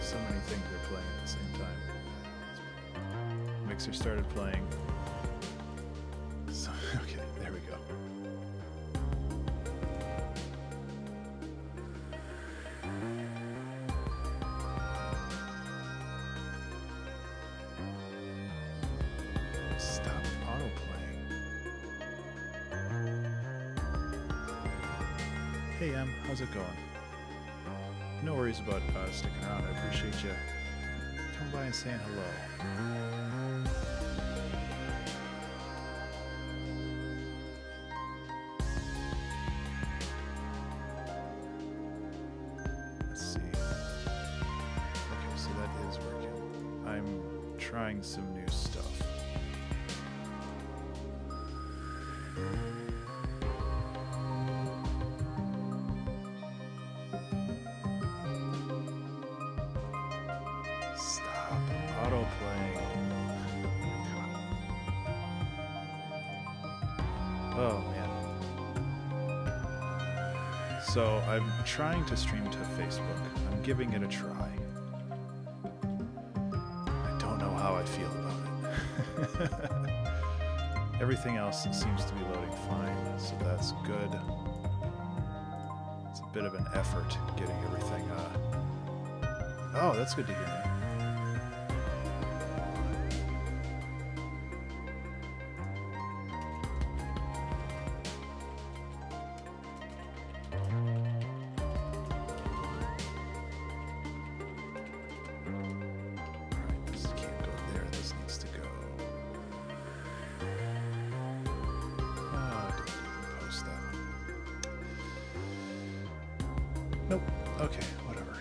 so many things are playing at the same time. Mixer started playing. So, okay, there we go. Stop auto-playing. Hey Em, how's it going? No worries about sticking around. I appreciate you coming by and saying hello. Let's see. Okay, so that is working. I'm trying some new stuff. Stop auto-playing. Oh man. So I'm trying to stream to Facebook. I'm giving it a try. I don't know how I feel about it. Everything else seems to be loading fine, so that's good. It's a bit of an effort getting everything oh, that's good to hear. Alright, this can't go there. This needs to go. Didn't even post that one. Nope. Okay, whatever.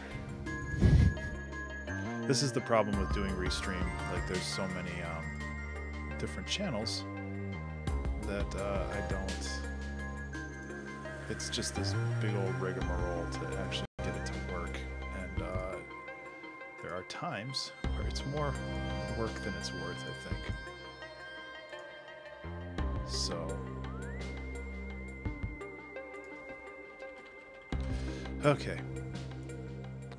This is the problem with doing Restream. Like, there's so many different channels that I don't. It's just this big old rigmarole to actually get it to work, and there are times where it's more work than it's worth, I think. So, okay,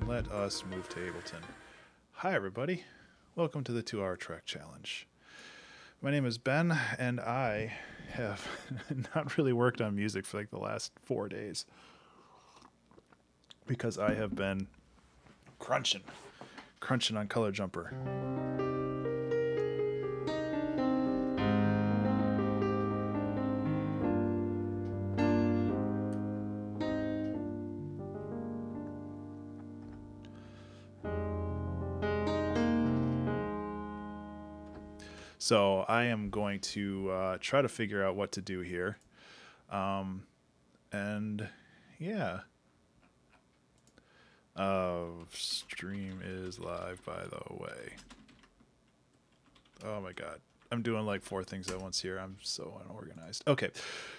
let us move to Ableton. Hi everybody, welcome to the 2-Hour Trek Challenge. My name is Ben, and I have not really worked on music for like the last 4 days because I have been crunching on Color Jumper. So I am going to try to figure out what to do here. And yeah. Stream is live, by the way. Oh my god. I'm doing like 4 things at once here. I'm so unorganized. Okay.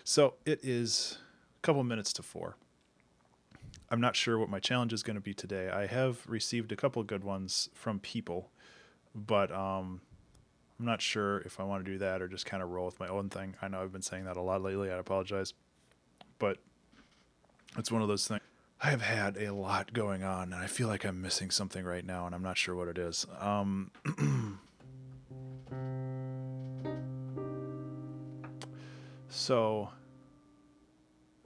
So it is a couple minutes to 4. I'm not sure what my challenge is going to be today. I have received a couple good ones from people, but I'm not sure if I want to do that or just kind of roll with my own thing. I know I've been saying that a lot lately. I apologize. But it's one of those things. I have had a lot going on, and I feel like I'm missing something right now, and I'm not sure what it is. So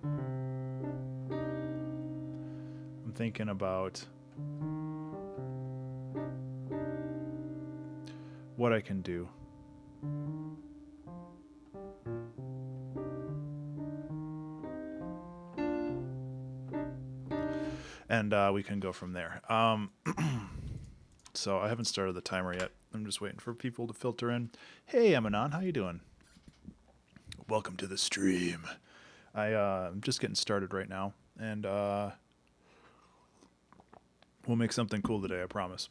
I'm thinking about what I can do. And we can go from there. So I haven't started the timer yet. I'm just waiting for people to filter in. Hey, Emanon, how you doing? Welcome to the stream. I'm just getting started right now, and we'll make something cool today, I promise.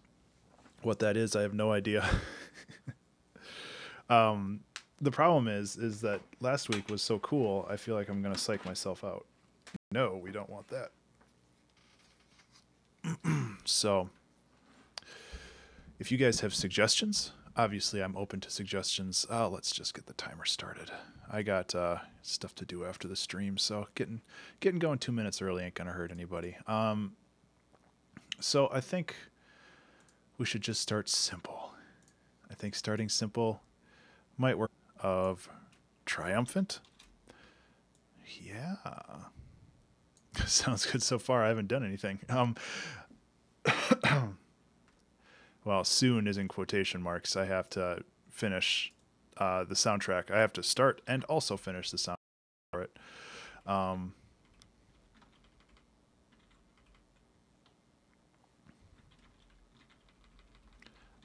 What that is, I have no idea. The problem is that last week was so cool, I feel like I'm going to psych myself out. No, we don't want that. So, if you guys have suggestions, obviously I'm open to suggestions. Let's just get the timer started. I got stuff to do after the stream, so getting going 2 minutes early ain't gonna hurt anybody. So I think we should just start simple. I think starting simple might work. Of triumphant. Yeah. Sounds good so far. I haven't done anything. Well, soon is in quotation marks. I have to finish the soundtrack. I have to start and also finish the soundtrack for it.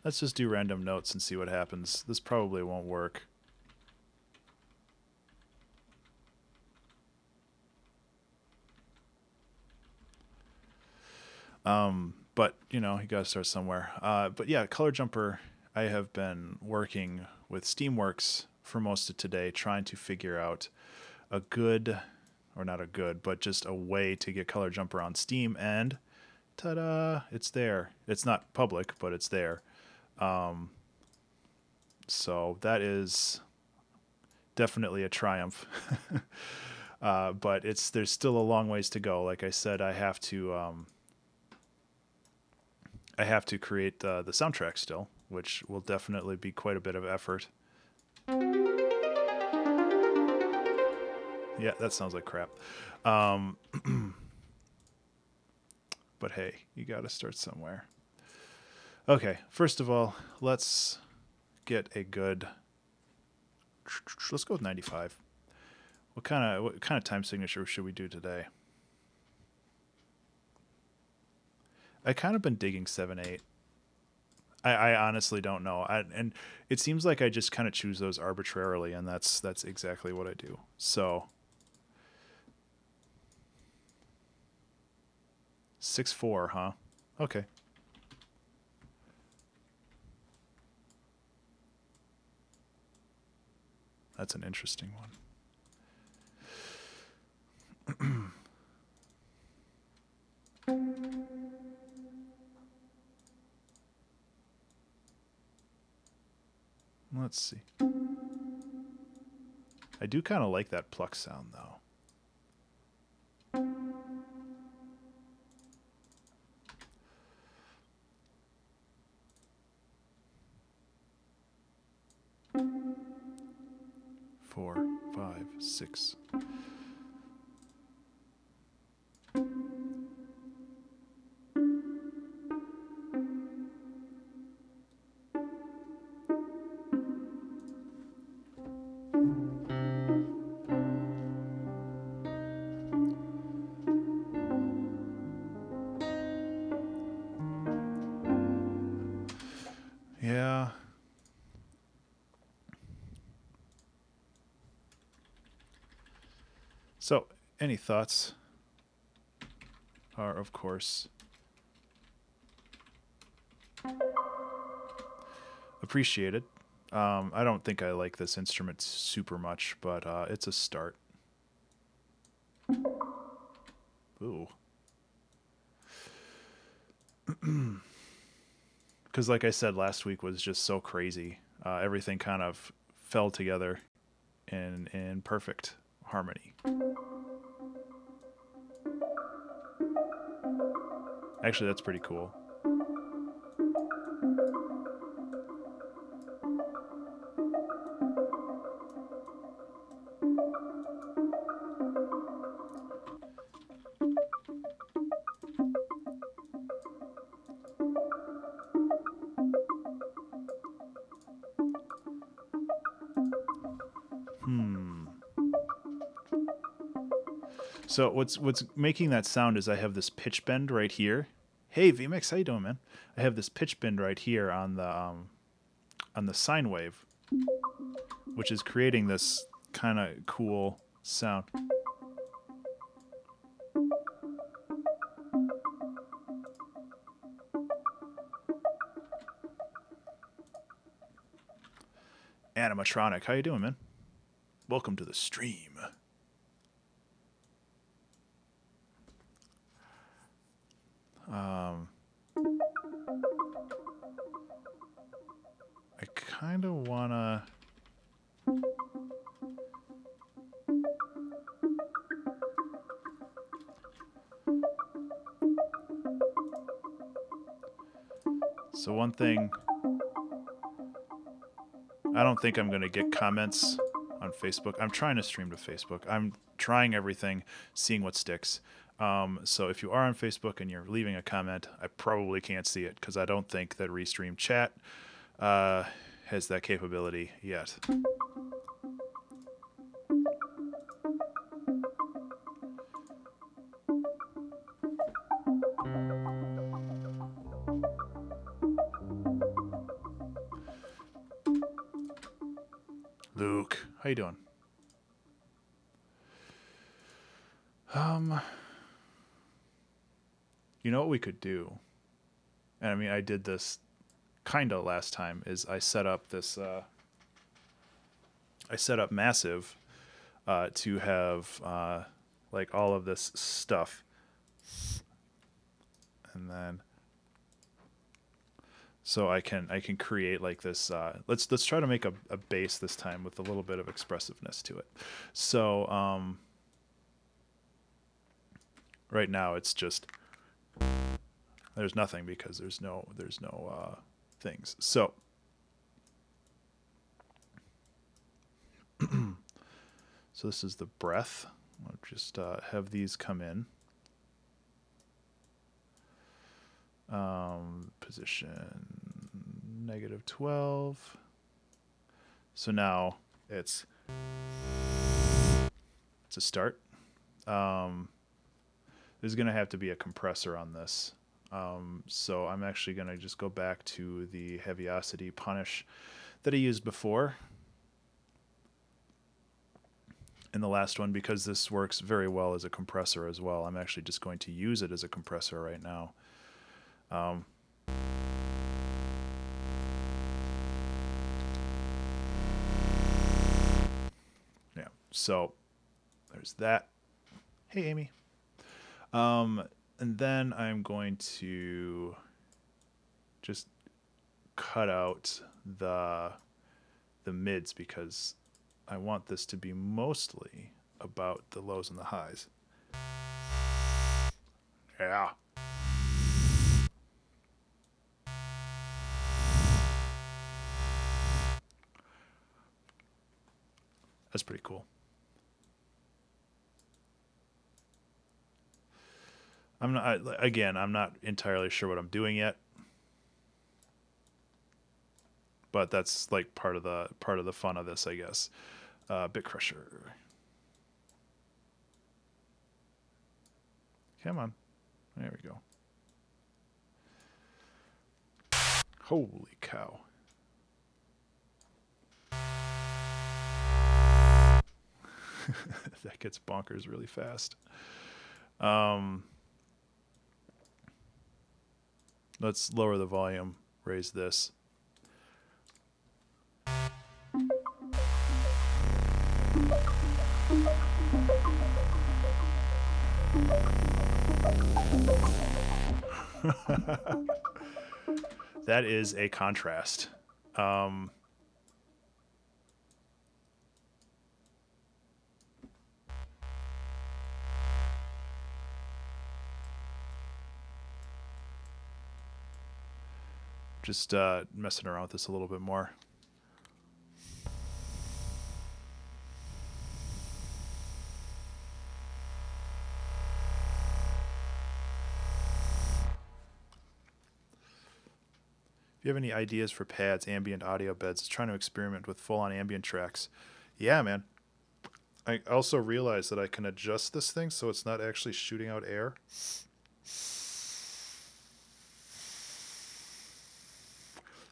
Let's just do random notes and see what happens. This probably won't work. But you know, you gotta start somewhere. But yeah, Color Jumper, I have been working with Steamworks for most of today, trying to figure out a good, or not a good, but just a way to get Color Jumper on Steam, and ta-da, it's there. It's not public, but it's there. So that is definitely a triumph. But there's still a long ways to go. Like I said, I have to create the soundtrack still, which will definitely be quite a bit of effort. Yeah, that sounds like crap. But hey, you got to start somewhere. Okay, first of all, let's get a good. Let's go with 95. What kind of time signature should we do today? I kind of been digging 7/8. I honestly don't know. And it seems like I just kind of choose those arbitrarily, and that's exactly what I do. So 6/4, huh? Okay. That's an interesting one. Let's see. I do kind of like that pluck sound, though. Four, 5, 6. Yeah. So, any thoughts are, of course, appreciated. I don't think I like this instrument super much, but it's a start. Ooh. Because like I said, last week was just so crazy. Everything kind of fell together in perfect harmony. Actually, that's pretty cool. So what's making that sound is I have this pitch bend right here. Hey VMix, how you doing, man? I have this pitch bend right here on the sine wave, which is creating this kind of cool sound. Animatronic, how you doing, man? Welcome to the stream. I kind of wanna. So one thing, I don't think I'm going to get comments on Facebook. I'm trying to stream to Facebook. I'm trying everything, seeing what sticks. So if you are on Facebook and you're leaving a comment, I probably can't see it because I don't think that Restream Chat has that capability yet. Luke, how you doing? You know what we could do? And I mean, I did this kind of last time, is I set up this, I set up Massive to have like all of this stuff. And then so I can create like this. Let's try to make a base this time with a little bit of expressiveness to it. So right now it's just there's nothing because there's no things. So so this is the breath. I'll just have these come in. Position -12. So now it's a start. There's going to have to be a compressor on this. So I'm actually going to just go back to the Heaviosity punish that I used before in the last one, because this works very well as a compressor as well. I'm actually just going to use it as a compressor right now. Yeah, so there's that. Hey, Amy. And then I'm going to just cut out the mids because I want this to be mostly about the lows and the highs. Yeah. That's pretty cool. I'm not entirely sure what I'm doing yet, but that's like part of the fun of this, I guess. Bit Crusher. Come on. There we go. Holy cow. That gets bonkers really fast. Let's lower the volume, raise this. That is a contrast. Just messing around with this a little bit more. If you have any ideas for pads, ambient audio beds, trying to experiment with full-on ambient tracks. Yeah, man. I also realized that I can adjust this thing so it's not actually shooting out air.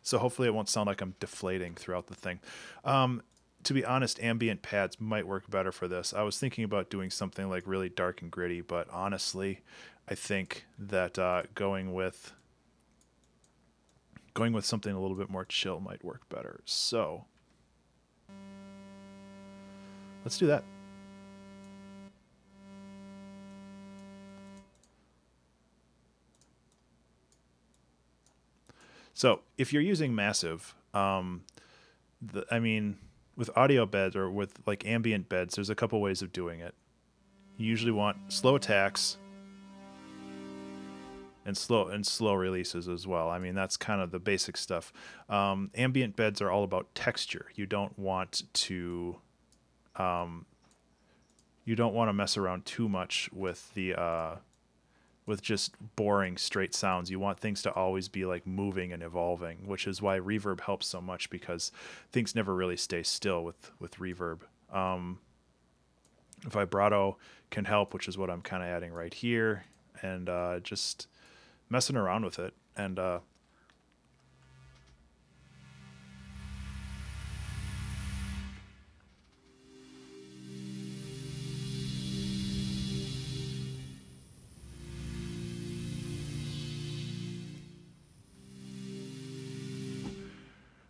So hopefully it won't sound like I'm deflating throughout the thing. To be honest, ambient pads might work better for this. I was thinking about doing something like really dark and gritty, but honestly, I think that going with something a little bit more chill might work better. So let's do that. So if you're using Massive, I mean, with audio beds or with like ambient beds, there's a couple ways of doing it. You usually want slow attacks. and slow releases as well. I mean, that's kind of the basic stuff. Ambient beds are all about texture. You don't want to mess around too much with the with just boring straight sounds. You want things to always be like moving and evolving, which is why reverb helps so much, because things never really stay still with reverb. Vibrato can help, which is what I'm kind of adding right here, and just messing around with it. And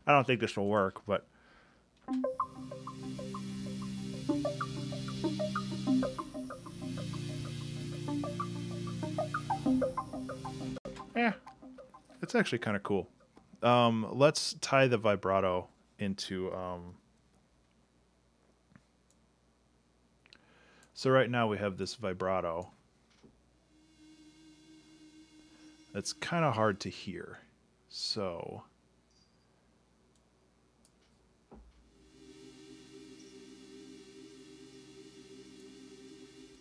I don't think this will work, but yeah, it's actually kind of cool. Let's tie the vibrato into so right now we have this vibrato that's kind of hard to hear. So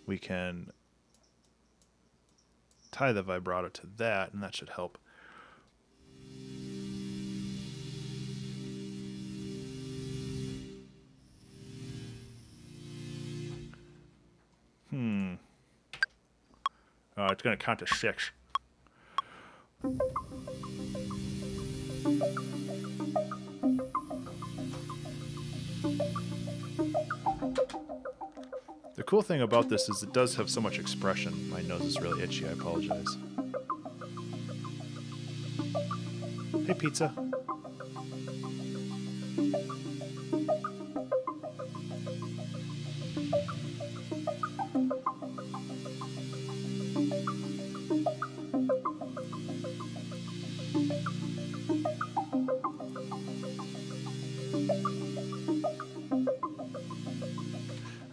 we can tie the vibrato to that, and that should help. It's going to count to 6. The cool thing about this is it does have so much expression. My nose is really itchy, I apologize. Hey, pizza.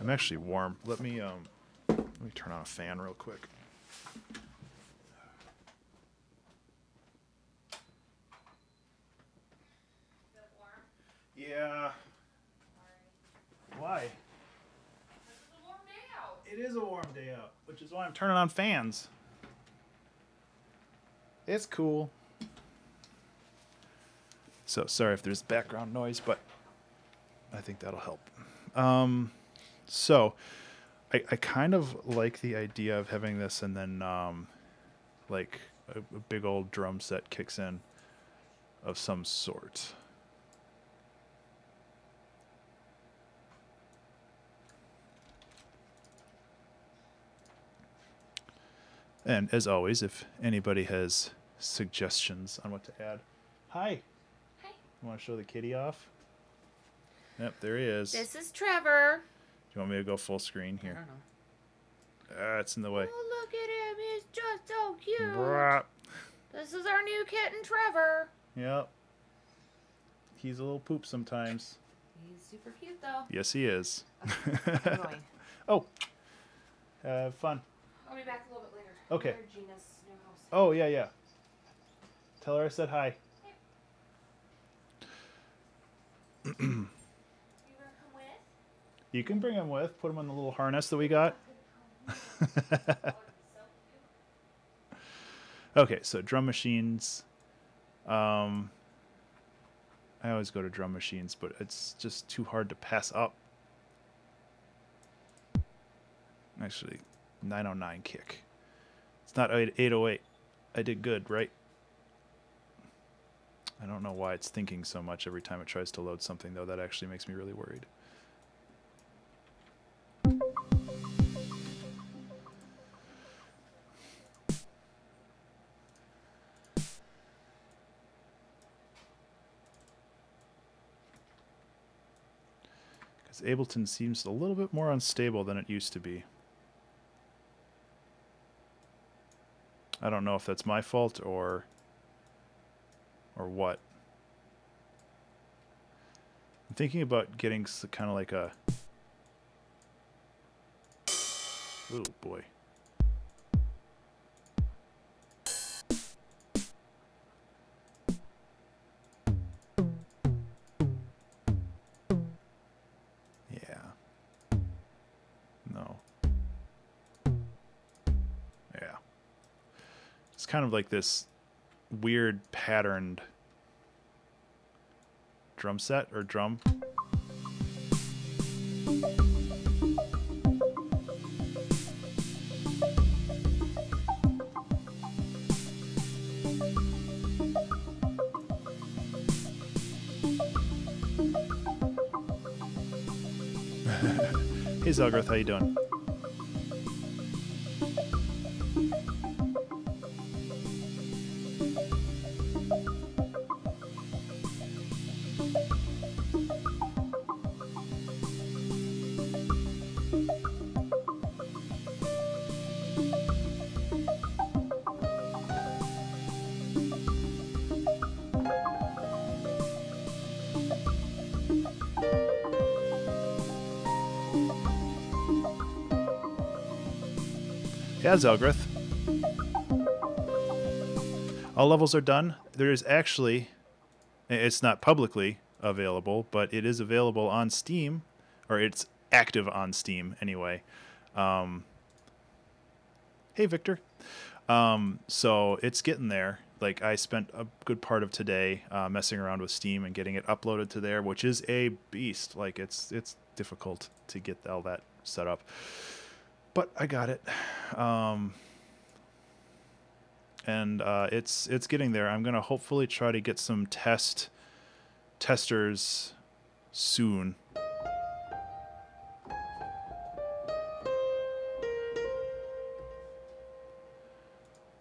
I'm actually warm. Let me turn on a fan real quick. Is it warm? Yeah. Why? This is a warm day out. It is a warm day out, which is why I'm turning on fans. It's cool. So sorry if there's background noise, but I think that'll help. So I kind of like the idea of having this, and then like a big old drum set kicks in of some sort. And as always, if anybody has suggestions on what to add. Hi. Hi. You want to show the kitty off? Yep, there he is. This is Trevor. Do you want me to go full screen I here? don't know. It's in the way. Oh, look at him. He's just so cute. Brah. This is our new kitten, Trevor. Yep. He's a little poop sometimes. He's super cute, though. Yes, he is. I'm going. Oh. Have fun. I'll be back a little bit later. Okay. We're at Gina's new house. Oh, yeah, yeah. Tell her I said hi. You gonna come with? You can bring him with. Put him on the little harness that we got. Okay, so drum machines. I always go to drum machines, but it's just too hard to pass up. Actually, 909 kick. It's not 808. I did good, right? I don't know why it's thinking so much every time it tries to load something, though. That actually makes me really worried. Because Ableton seems a little bit more unstable than it used to be. I don't know if that's my fault or what. I'm thinking about getting kind of like a... Oh boy. kind of like this weird patterned drum set or drum. Hey Zelgrith, how you doing? Yeah, Zelgrith. All levels are done. There is actually, it's not publicly available, but it is available on Steam, or it's active on Steam anyway. Hey, Victor. So it's getting there. Like, I spent a good part of today messing around with Steam and getting it uploaded to there, which is a beast. Like, it's difficult to get all that set up. But I got it, and it's getting there. I'm gonna hopefully try to get some testers soon.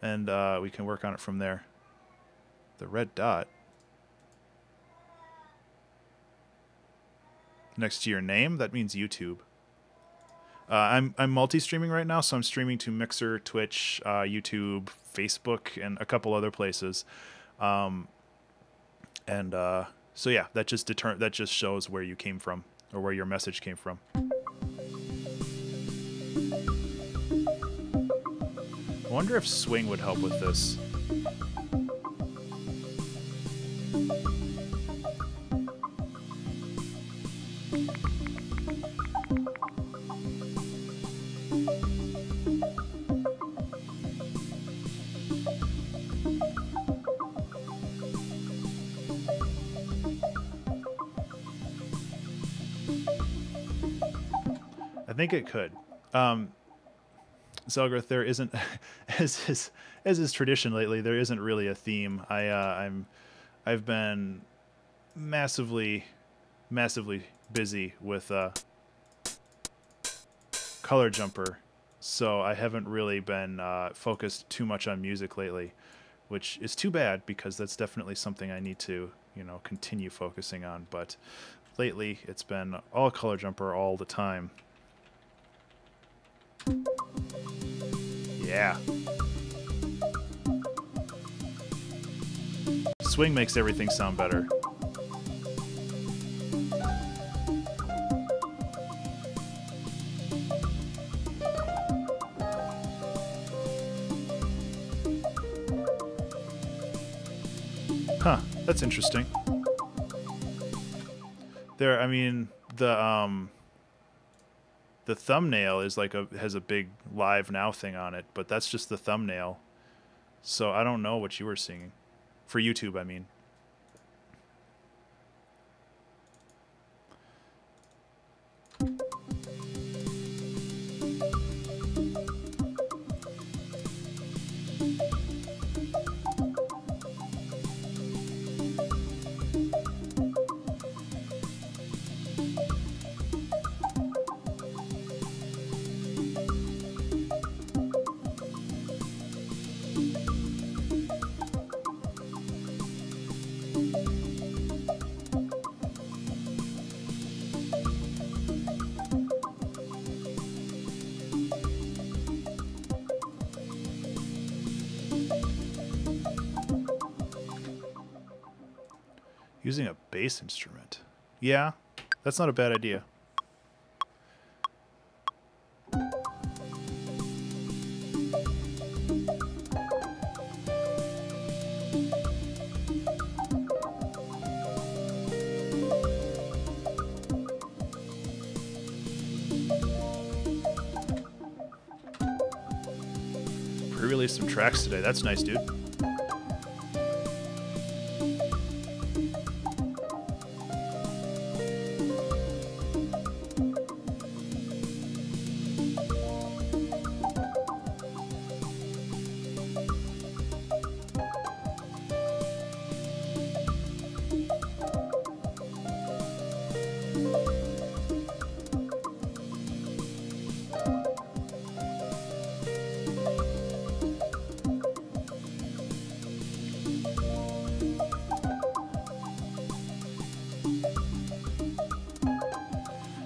And we can work on it from there. The red dot next to your name, that means YouTube. I'm multi-streaming right now, so I'm streaming to Mixer, Twitch, YouTube, Facebook, and a couple other places. So yeah, that just shows where you came from, or where your message came from. I wonder if swing would help with this. I think it could. Zelgrith, there isn't, as is tradition lately, there isn't really a theme. I've been massively busy with Color Jumper, so I haven't really been focused too much on music lately, which is too bad because that's definitely something I need to, continue focusing on. But lately, it's been all Color Jumper all the time. Yeah. Swing makes everything sound better. Huh, that's interesting. I mean, the thumbnail is like has a big Live Now thing on it, but that's just the thumbnail. So I don't know what you were seeing. For YouTube, I mean. Using a bass instrument. Yeah, that's not a bad idea. produce some tracks today. That's nice, dude.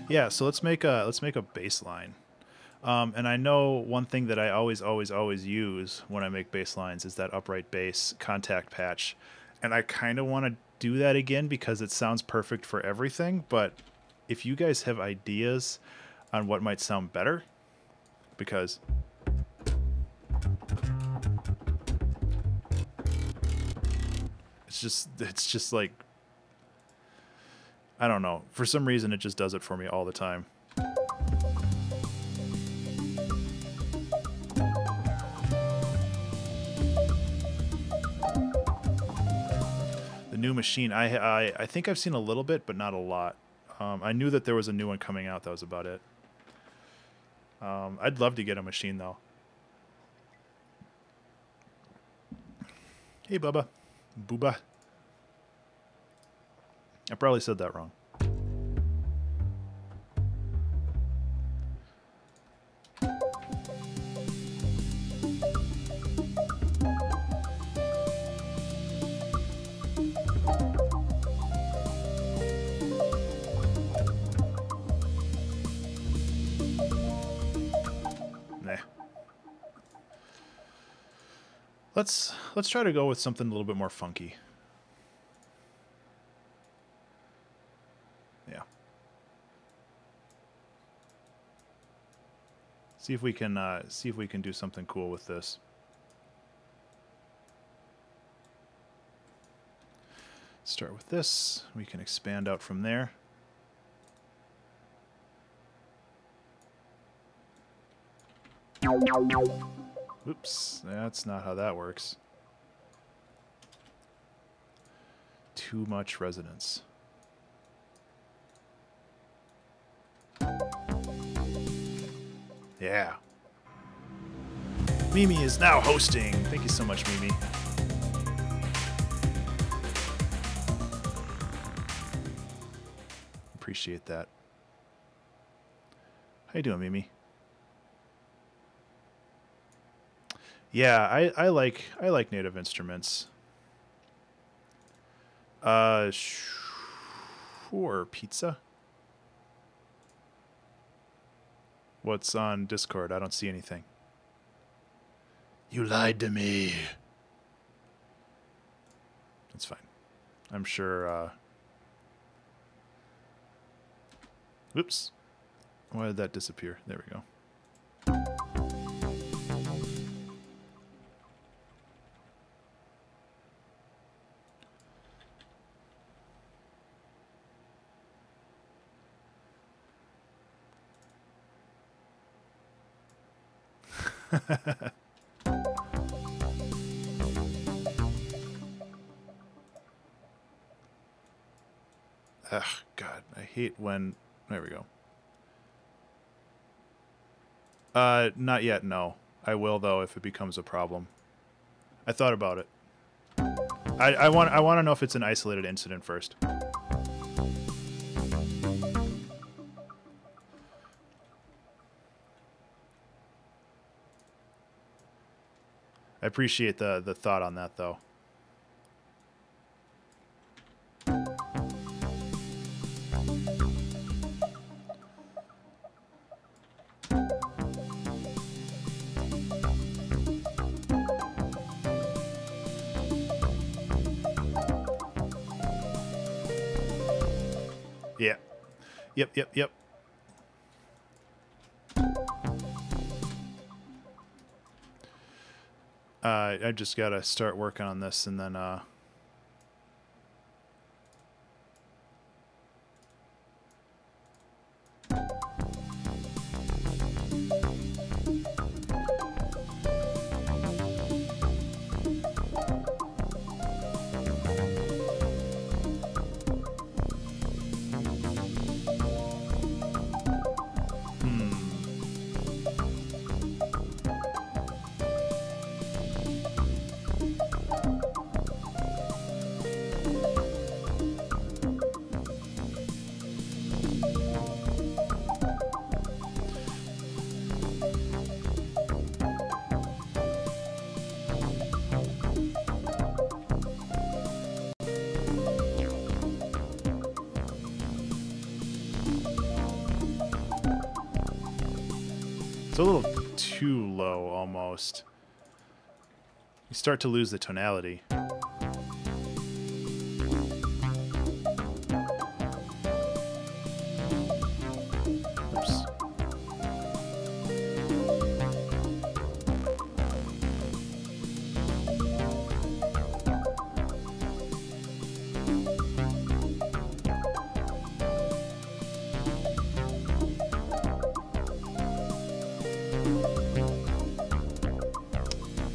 Yeah, so let's make a bass line. And I know one thing that I always use when I make bass lines is that upright bass contact patch. And I kind of want to do that again because it sounds perfect for everything. But if you guys have ideas on what might sound better, because it's just like, I don't know. For some reason, it just does it for me all the time. The new machine, I think I've seen a little bit, but not a lot. I knew that there was a new one coming out. That was about it. I'd love to get a machine, though. Hey, Bubba. Booba. I probably said that wrong. Nah. Let's try to go with something a little bit more funky. See if we can do something cool with this. Start with this. We can expand out from there. Oops, that's not how that works. Too much resonance. Yeah. Mimi is now hosting. Thank you so much, Mimi. Appreciate that. How you doing, Mimi? Yeah, I like Native Instruments. Sure, pizza. What's on Discord? I don't see anything. You lied to me. That's fine. I'm sure. Oops. Why did that disappear? There we go. Ugh, God, I hate when... There we go. Not yet, no. I will, though, if it becomes a problem. I thought about it. I want to know if it's an isolated incident first. I appreciate the thought on that, though. Yeah. Yep. I just gotta start working on this and then It's a little too low almost. You start to lose the tonality. Oops.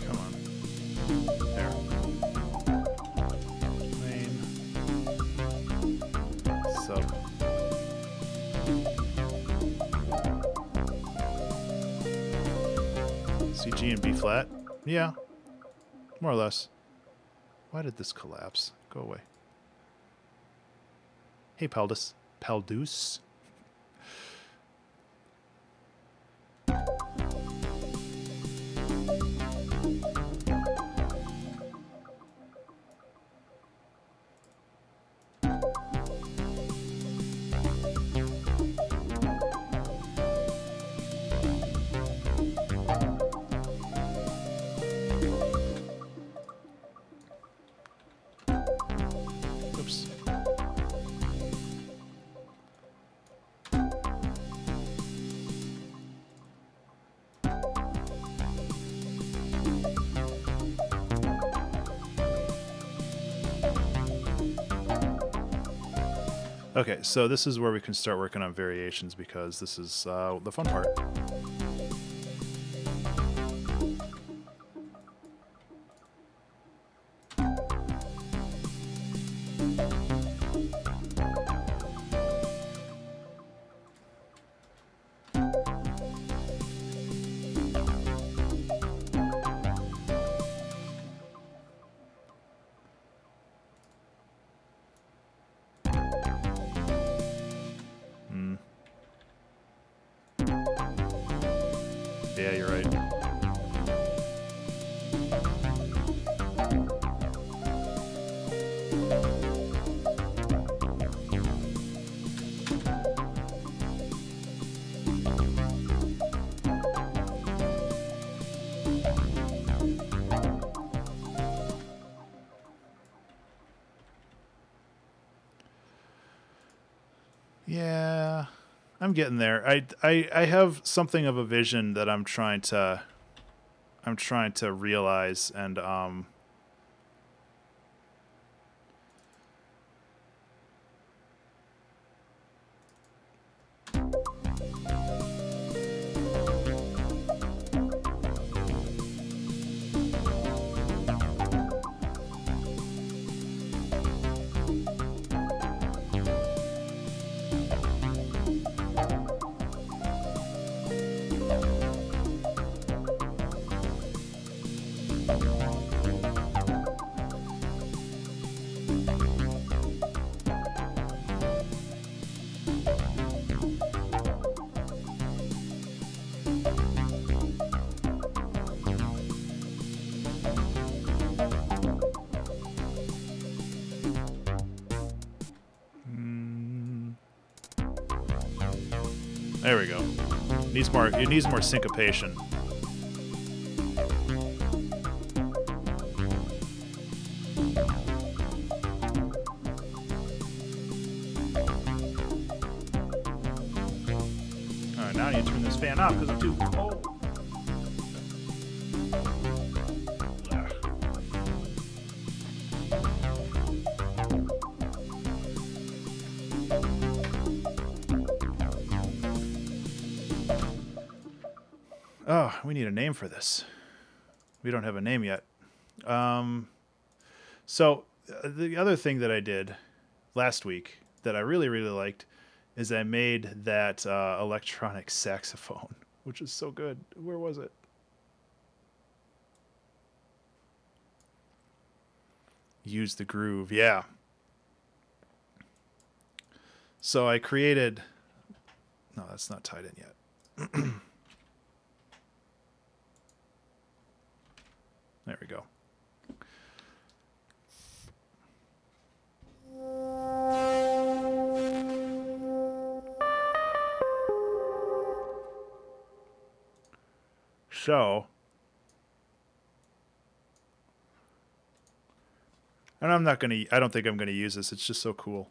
Come on. There. Main. Sub. C, G, and B flat? Yeah. More or less. Why did this collapse? Go away. Hey, Paldus. Paldus? Oops. Okay, so this is where we can start working on variations because this is the fun part. Yeah, you're right. Yeah, I'm getting there. I have something of a vision that I'm trying to realize, and there we go. It needs more syncopation. All right, now I need to turn this fan off because I'm too cold. Oh, we need a name for this. We don't have a name yet. So the other thing that I did last week that I really, really liked is I made that electronic saxophone, which is so good. Where was it? Use the groove. Yeah. So I created... No, that's not tied in yet. There we go. So, and I don't think I'm going to use this. It's just so cool.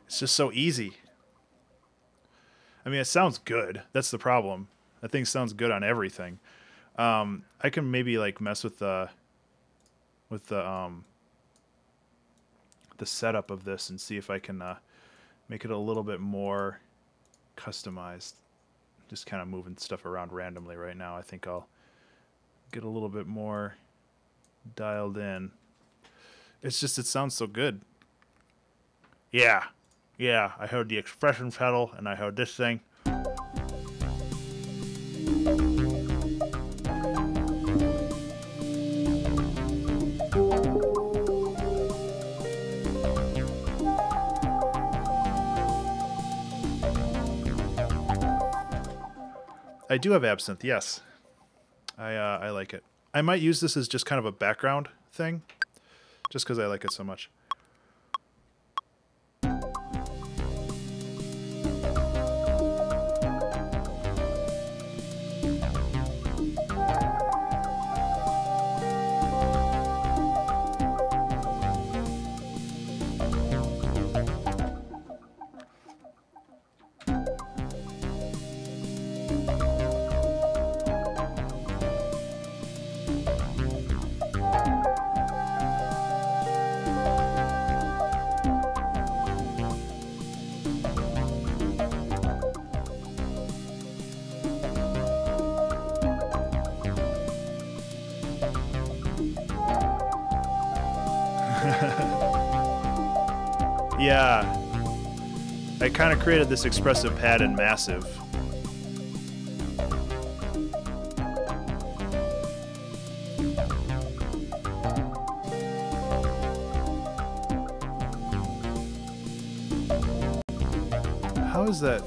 It's just so easy. I mean, it sounds good. That's the problem. That thing sounds good on everything. I can maybe like mess with the setup of this and see if I can make it a little bit more customized. Just kind of moving stuff around randomly right now. I think I'll get a little bit more dialed in. It's just, it sounds so good. Yeah. Yeah, I heard the expression pedal and I heard this thing. I do have Absinthe, yes. I like it. I might use this as just kind of a background thing, just because I like it so much. Yeah, I kind of created this expressive pad in Massive. How is that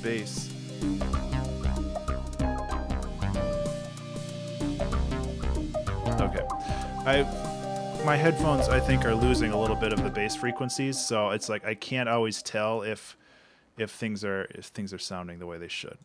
bass? Okay, my headphones, I think, are losing a little bit of the bass frequencies, so it's like I can't always tell if things are sounding the way they should.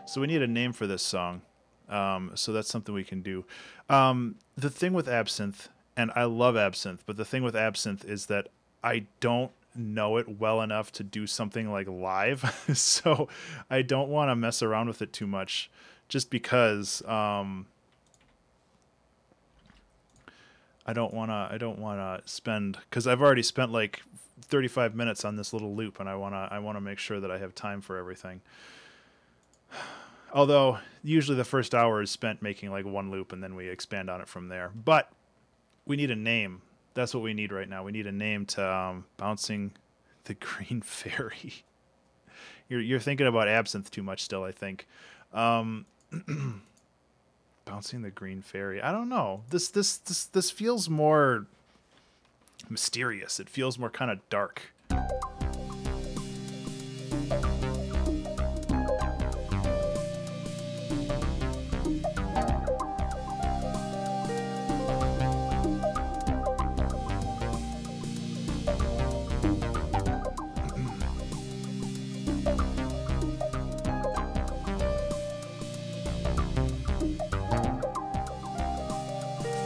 So we need a name for this song. So that's something we can do. The thing with Absinthe, and I love Absinthe, but the thing with Absinthe is that I don't know it well enough to do something like live. So I don't want to mess around with it too much, just because I don't want to spend, because I've already spent like 35 minutes on this little loop, and I want to make sure that I have time for everything. Although usually the first hour is spent making like one loop, and then we expand on it from there. But we need a name. That's what we need right now. We need a name to Bouncing the Green Fairy. You're thinking about Absinthe too much still, I think. Bouncing the Green Fairy. I don't know. This feels more mysterious. It feels more kind of dark.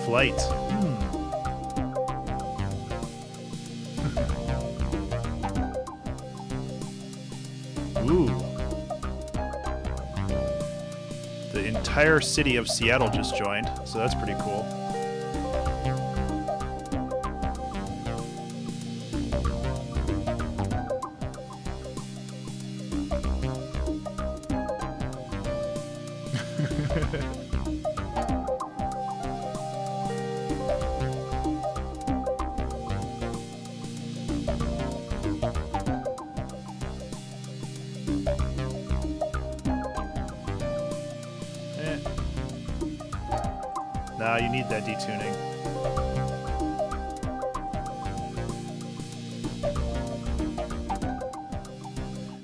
Flight. Ooh. The entire city of Seattle just joined, so that's pretty cool. Nah, you need that detuning.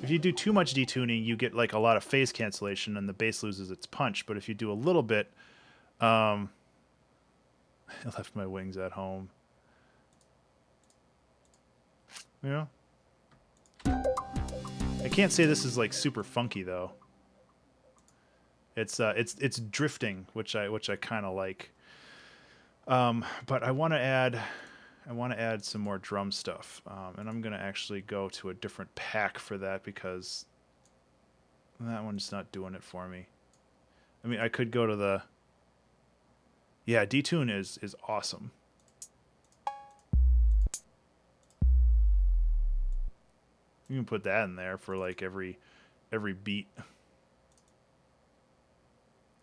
If you do too much detuning, you get like a lot of phase cancellation and the bass loses its punch. But if you do a little bit, I left my wings at home. Yeah. I can't say this is like super funky though. It's drifting, which I kind of like. But I want to add some more drum stuff, and I'm gonna actually go to a different pack for that because that one's not doing it for me. I mean, I could go to the detune is awesome. You can put that in there for like every beat,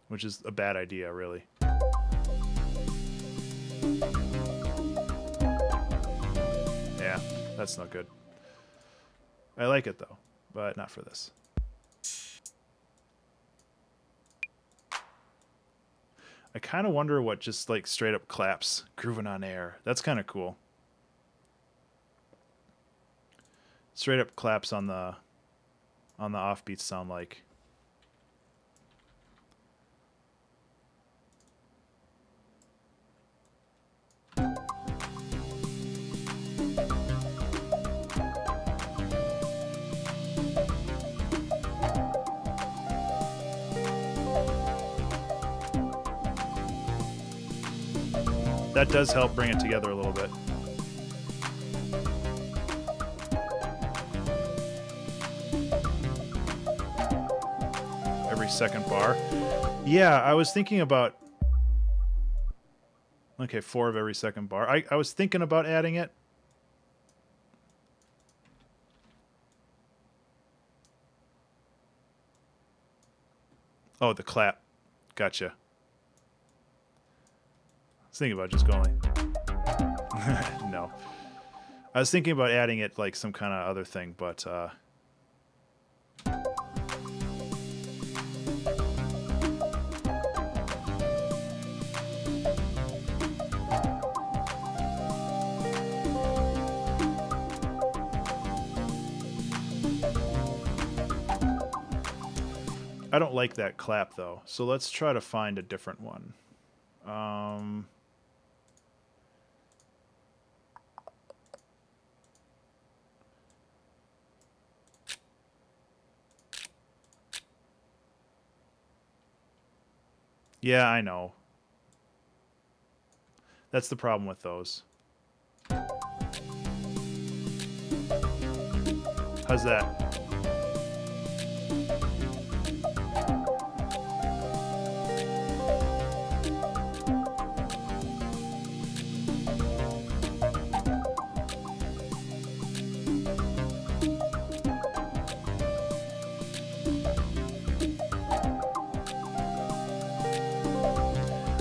which is a bad idea, really. Yeah, that's not good. I like it though, but not for this. I kind of wonder what just like straight up claps, grooving on air. That's kind of cool. Straight up claps on the offbeats sound like. That does help bring it together a little bit. Every second bar. Yeah, I was thinking about... Okay, 4 of every second bar. I was thinking about adding it. Oh, the clap. Gotcha. I was thinking about just going like... No. I was thinking about adding it like some kind of other thing, but... I don't like that clap though, so let's try to find a different one. Yeah, I know. That's the problem with those. How's that?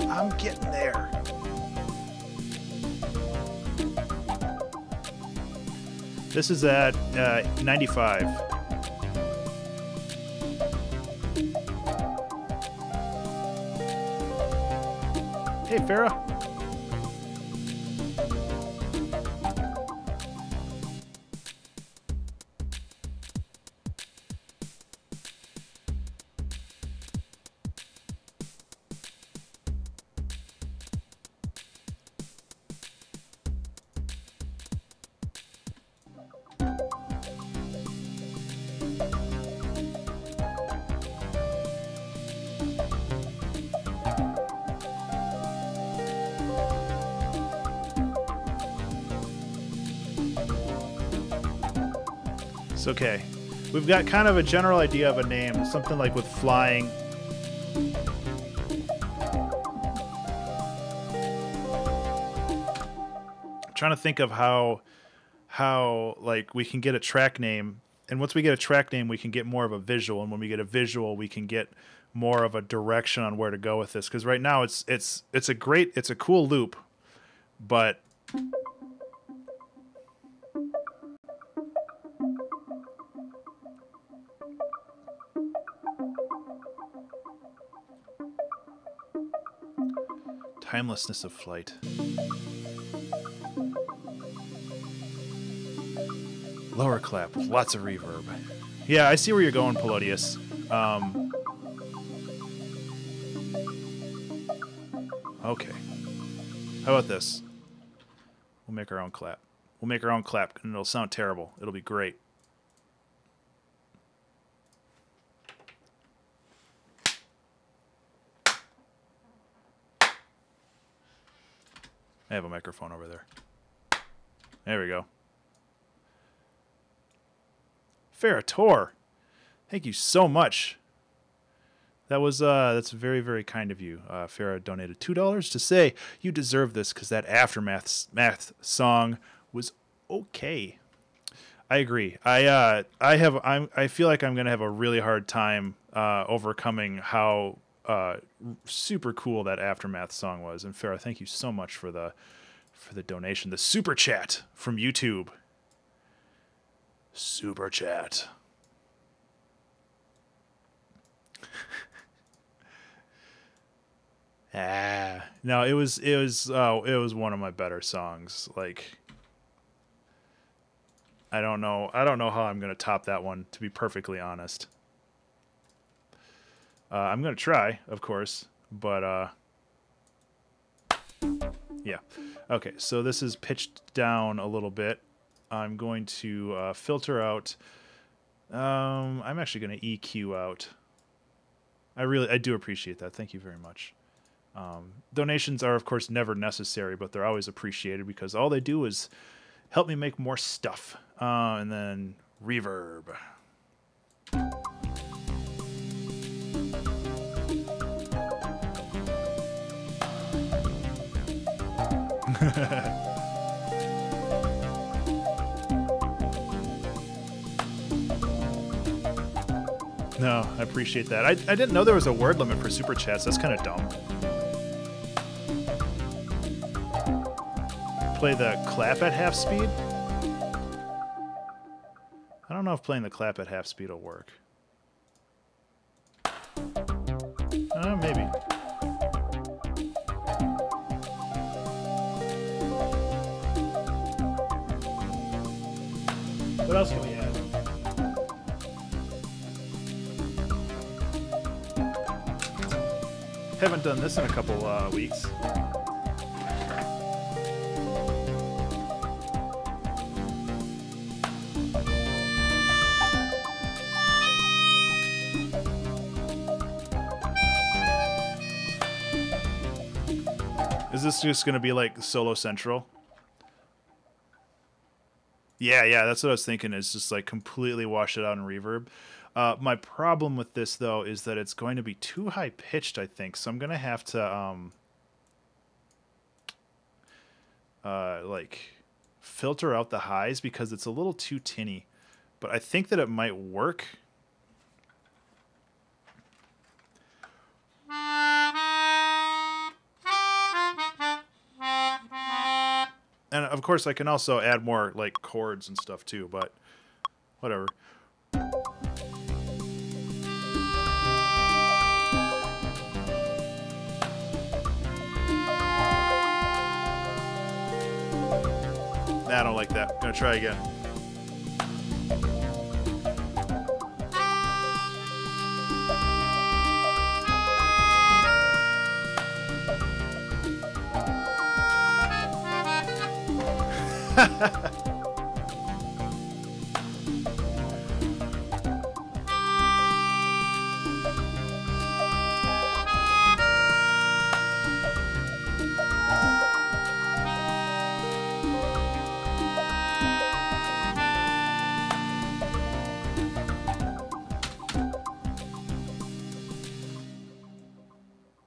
I'm getting there. This is at 95. Hey, Farah. It's okay. We've got kind of a general idea of a name, something like with flying. I'm trying to think of how like we can get a track name, and once we get a track name, we can get more of a visual, and when we get a visual, we can get more of a direction on where to go with this. Because right now it's a cool loop, but Timelessness of flight. Lower clap with lots of reverb. Yeah, I see where you're going, Pelodius. Okay. How about this? We'll make our own clap. We'll make our own clap, and it'll sound terrible. It'll be great. I have a microphone over there. There we go. Ferrator, thank you so much. That's very, very kind of you. Farah donated $2 to say you deserve this because that Aftermath song was okay. I agree. I feel like I'm gonna have a really hard time overcoming how super cool that Aftermath song was. And Farah, thank you so much for the donation, the super chat from YouTube. Super chat. No, it was one of my better songs. Like, I don't know how I'm gonna top that one, to be perfectly honest. I'm gonna try, of course, but yeah. Okay, so this is pitched down a little bit. I'm going to filter out. I'm actually going to EQ out. I do appreciate that. Thank you very much. Donations are, of course, never necessary, but they're always appreciated because all they do is help me make more stuff. And then reverb. No, I appreciate that. I didn't know there was a word limit for super chats. That's kind of dumb. Play the clap at half speed? I don't know if playing the clap at half speed will work. Maybe. What else can we add? Haven't done this in a couple weeks. Is this just going to be like Solo Central? Yeah, that's what I was thinking, is just like completely wash it out in reverb. My problem with this, though, is that it's going to be too high-pitched, I think. So I'm going to have to, like, filter out the highs because it's a little too tinny. But I think that it might work. And, of course, I can also add more, like, chords and stuff, too. But whatever. I don't like that. I'm gonna try again.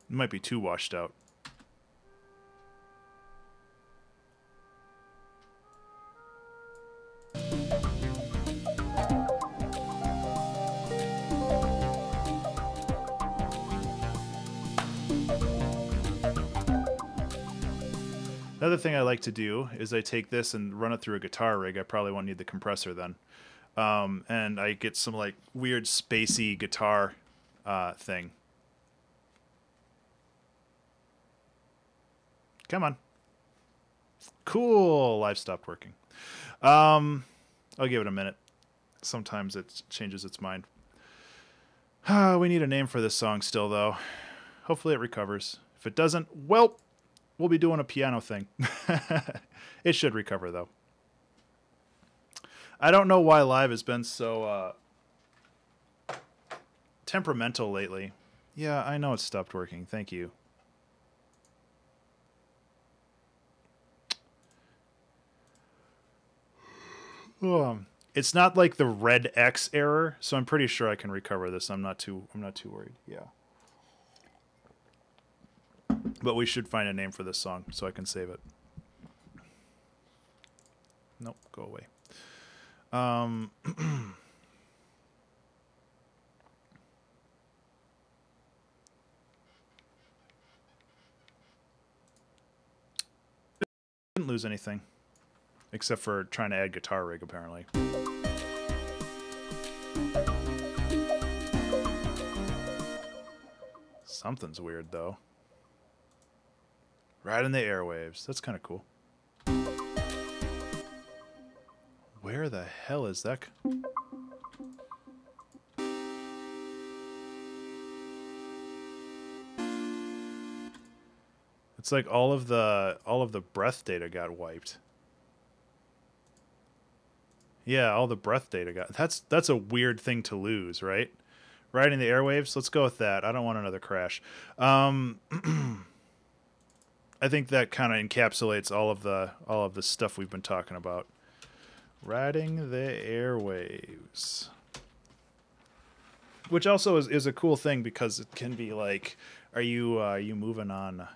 Might be too washed out. Another thing I like to do is I take this and run it through a guitar rig. I probably won't need the compressor then. And I get some like weird spacey guitar thing. Come on. Cool. Live stopped working. I'll give it a minute. Sometimes it changes its mind. We need a name for this song still, though. Hopefully it recovers. If it doesn't, well, we'll be doing a piano thing. It should recover, though. I don't know why live has been so temperamental lately. Yeah, I know it stopped working. Thank you. It's not like the red X error, so I'm pretty sure I can recover this. I'm not too worried. Yeah. But we should find a name for this song so I can save it. Nope, go away. Didn't lose anything. Except for trying to add guitar rig, apparently. Something's weird, though. Right in the airwaves. That's kind of cool. Where the hell is that? It's like all of the breath data got wiped. Yeah, all the breath data got... That's a weird thing to lose, right? Right in the airwaves? Let's go with that. I don't want another crash. I think that kind of encapsulates all of the stuff we've been talking about. Riding the airwaves. Which also is a cool thing because it can be like, are you moving on...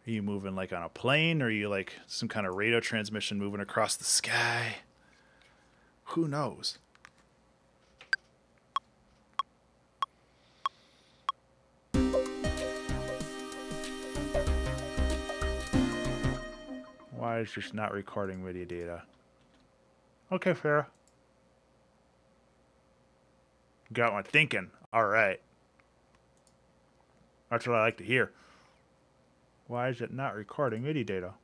Are you moving like on a plane? Or are you like some kind of radio transmission moving across the sky? Who knows? Why is this not recording MIDI data? Okay, fair. Got my thinking. All right. That's what I like to hear. Why is it not recording MIDI data?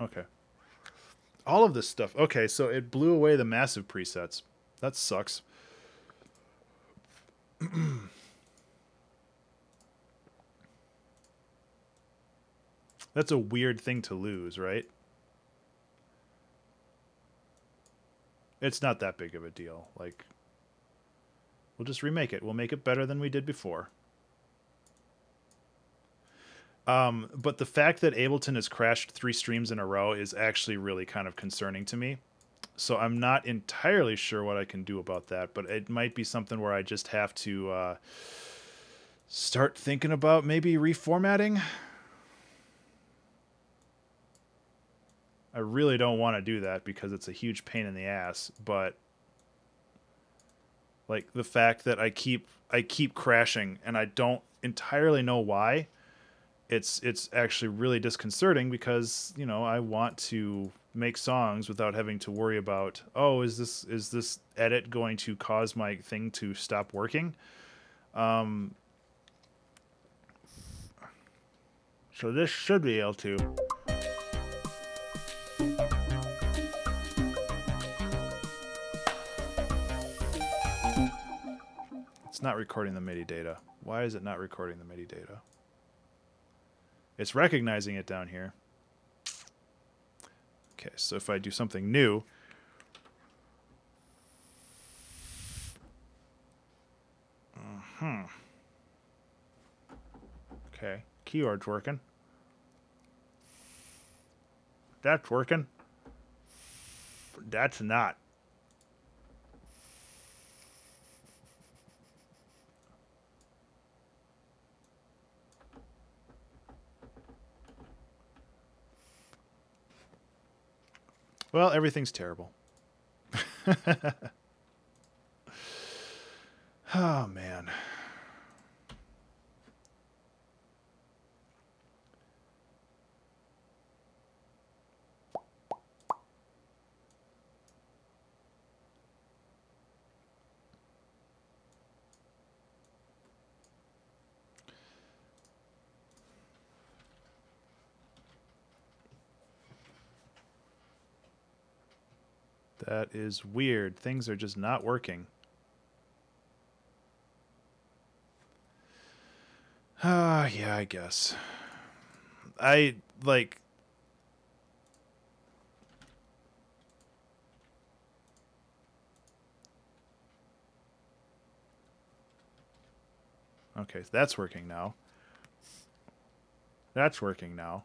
Okay. All of this stuff. Okay, so it blew away the massive presets. That sucks. That's a weird thing to lose, right? It's not that big of a deal. Like, we'll just remake it. We'll make it better than we did before. But the fact that Ableton has crashed 3 streams in a row is actually really kind of concerning to me. So I'm not entirely sure what I can do about that, but it might be something where I just have to start thinking about maybe reformatting. I really don't want to do that because it's a huge pain in the ass, but like the fact that I keep crashing and I don't entirely know why, it's actually really disconcerting because, you know, I want to make songs without having to worry about, oh, is this edit going to cause my thing to stop working? So this should be able to. It's not recording the MIDI data. Why is it not recording the MIDI data? It's recognizing it down here. Okay, so if I do something new... Okay, keyword's working. That's working. That's not. Well, everything's terrible. Oh, man. That is weird. Things are just not working. Ah, yeah, I guess. I, like... Okay, so that's working now. That's working now.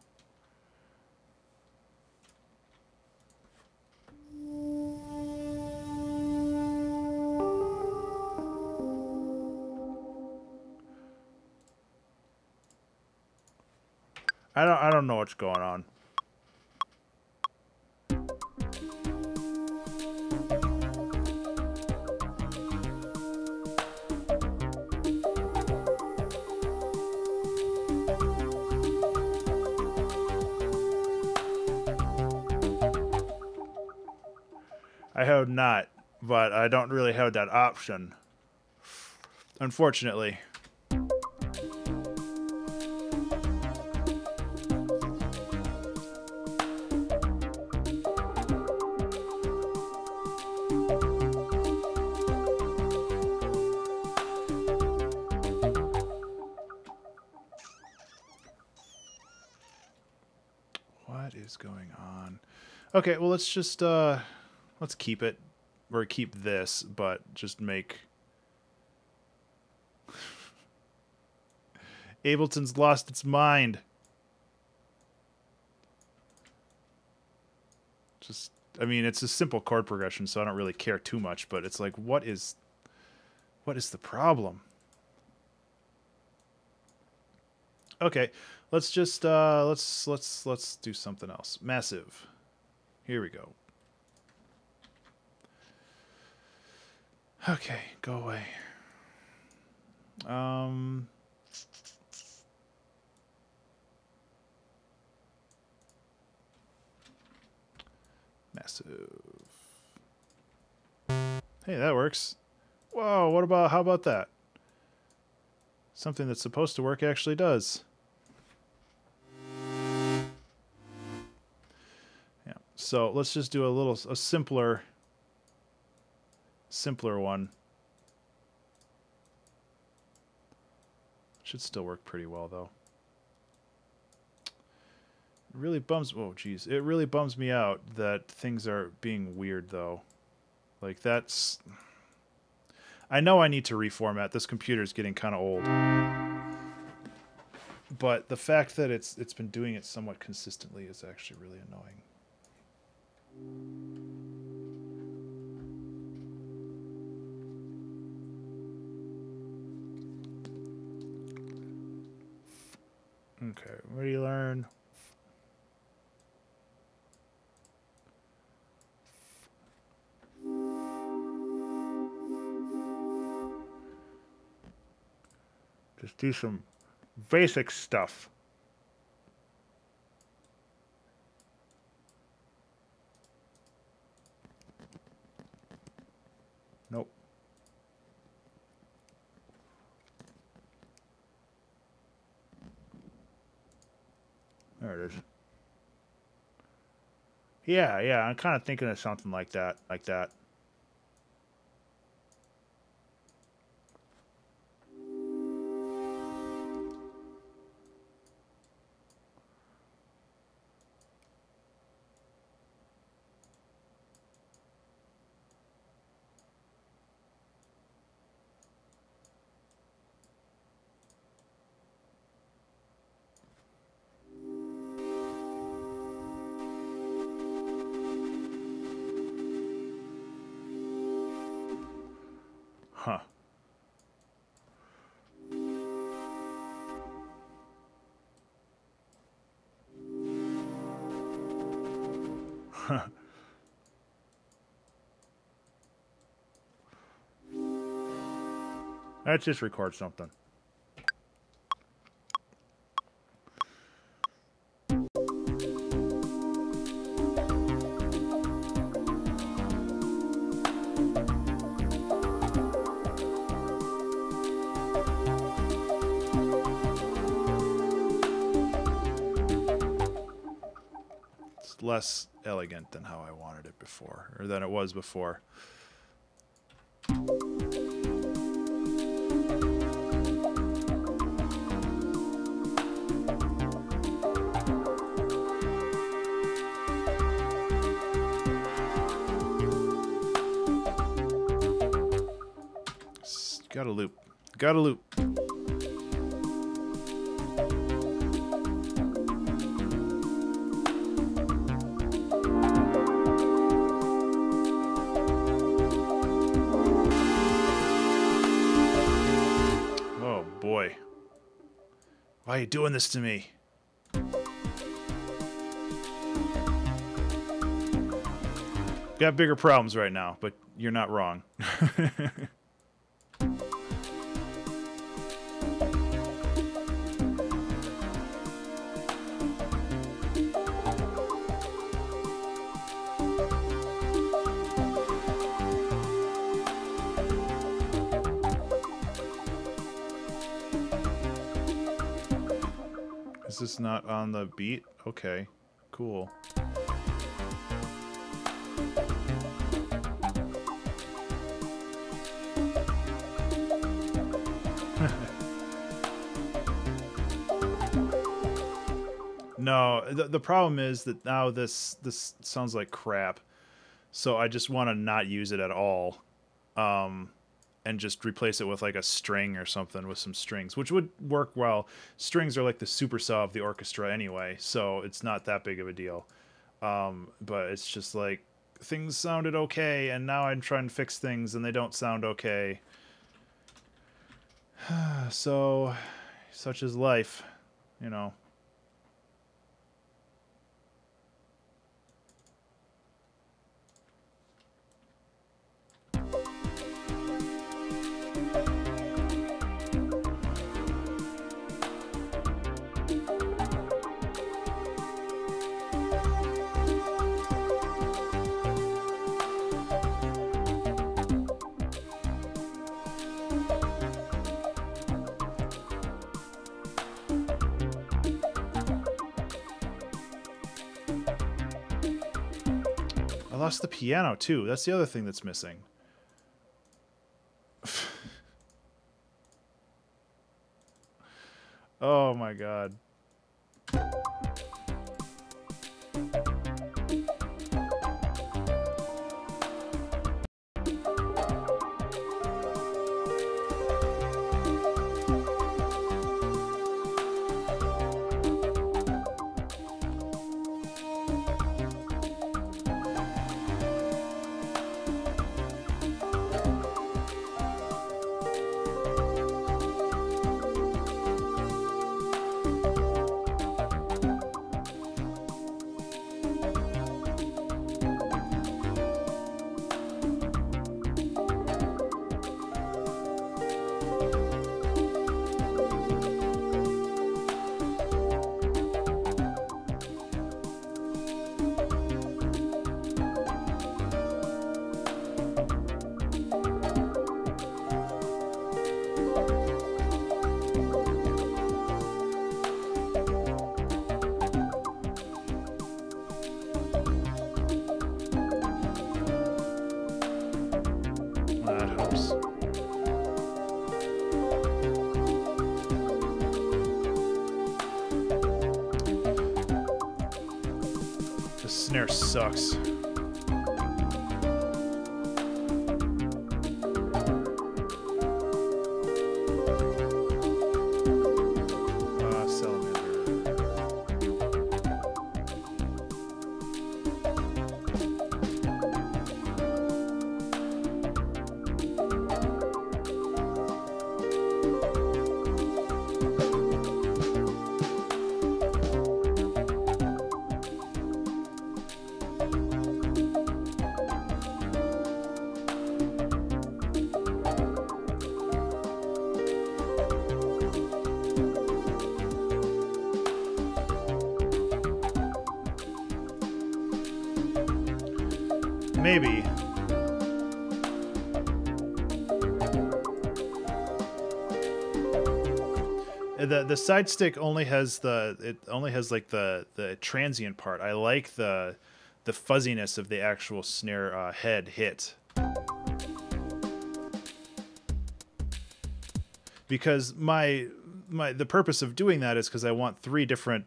I don't know what's going on. I have not, but I don't really have that option. Unfortunately. What is going on? Okay, well, let's just let's keep it, or keep this, but just make Ableton's lost its mind. Just, I mean, it's a simple chord progression, so I don't really care too much, but it's like, what is the problem? Okay, let's just let's do something else. Massive. Here we go. Okay, go away. Massive. Hey, that works. Whoa, what about, how about that? Something that's supposed to work actually does. Yeah. So let's just do a simpler one. Should still work pretty well though. It really bums, oh geez, it really bums me out that things are being weird though. Like that's, I know I need to reformat. This computer's getting kind of old. But the fact that it's been doing it somewhat consistently is actually really annoying. Okay, what do you learn? Just do some basic stuff. Nope. There it is. Yeah, I'm kind of thinking of something like that, Huh. Let's just record something. less elegant than how I wanted it before, or than it was before. Gotta loop. Gotta loop. Oh boy. Why are you doing this to me? Got bigger problems right now, but you're not wrong. Is this not on the beat? Okay, cool. No, the problem is that now this sounds like crap. So I just want to not use it at all. And just replace it with like a string or something with some strings, which would work well. Strings are like the supersaw of the orchestra anyway, so it's not that big of a deal. But it's just like things sounded okay, and now I'm trying to fix things and they don't sound okay. So, such is life, you know. I lost the piano too. That's the other thing that's missing. Oh my god. That helps. The snare sucks. Salamander. Maybe. The side stick only has like the transient part. I like the fuzziness of the actual snare head hit. Because the purpose of doing that is because I want 3 different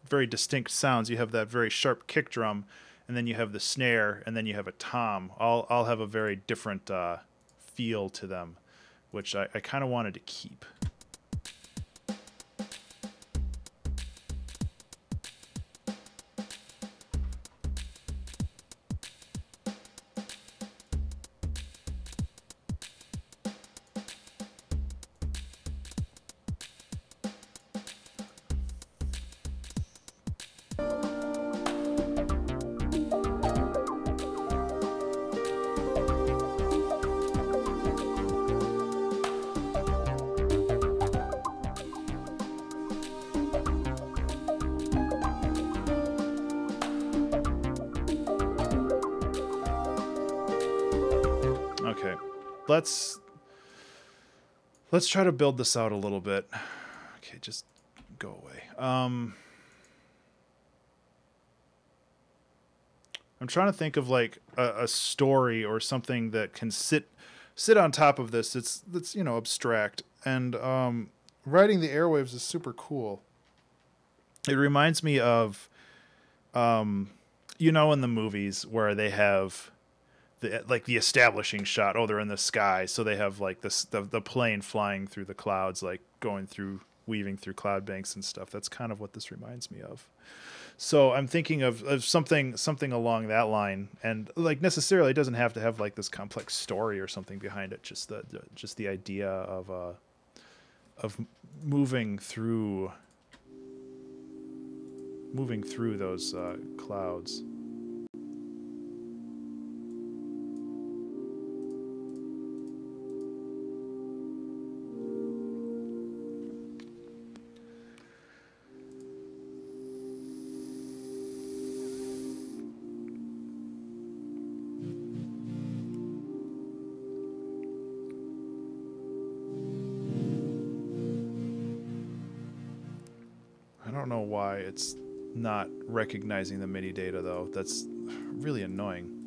very distinct sounds. You have that very sharp kick drum, and then you have the snare, and then you have a tom. I'll have a very different feel to them, which I kind of wanted to keep. Okay, let's try to build this out a little bit. Okay, just go away. I'm trying to think of like a story or something that can sit on top of this. That's you know, abstract, and riding the airwaves is super cool. It reminds me of you know, in the movies where they have the establishing shot. Oh, they're in the sky, so they have like this the plane flying through the clouds, like weaving through cloud banks and stuff. That's kind of what this reminds me of. So I'm thinking of something along that line, and like necessarily it doesn't have to have like this complex story or something behind it. Just the idea of moving through those clouds. I don't know why it's not recognizing the MIDI data though. That's really annoying.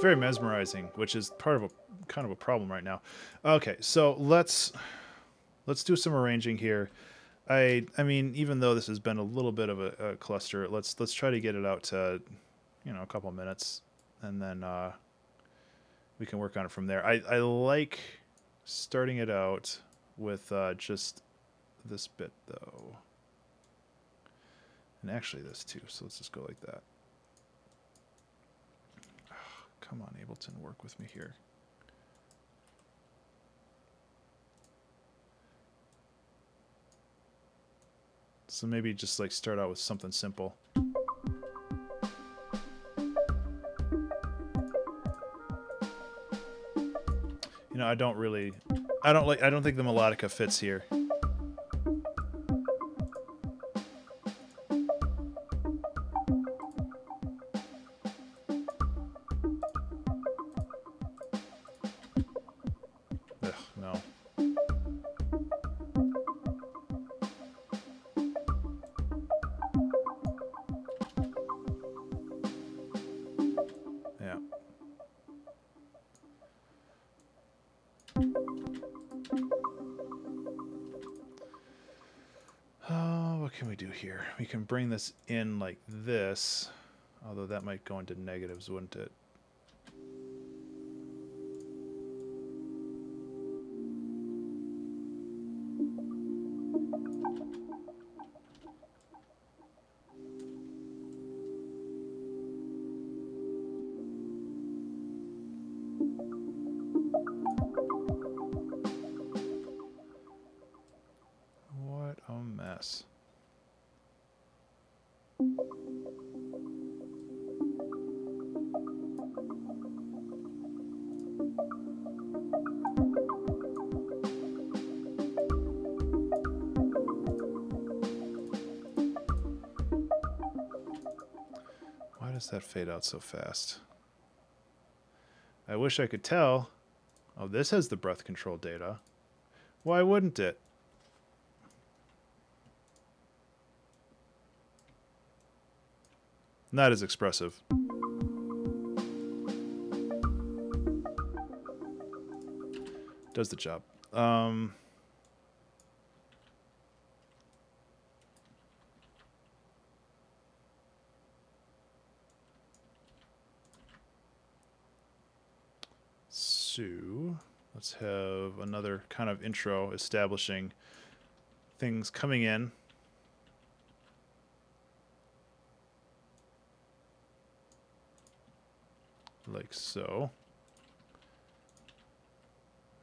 Very mesmerizing, which is part of kind of a problem right now. Okay, so let's do some arranging here. I mean, even though this has been a little bit of a cluster, let's try to get it out to, you know, a couple minutes, and then we can work on it from there. I like starting it out with just this bit though, and actually this too. So let's just go like that. Come on, Ableton, work with me here. So maybe just like start out with something simple. You know, I don't think the melodica fits here. What can we do here? We can bring this in like this, although that might go into negatives, wouldn't it? does that fade out so fast? I wish I could tell. Oh, this has the breath control data. Why wouldn't it? Not as expressive. Does the job. So let's have another kind of intro establishing things coming in. Like so.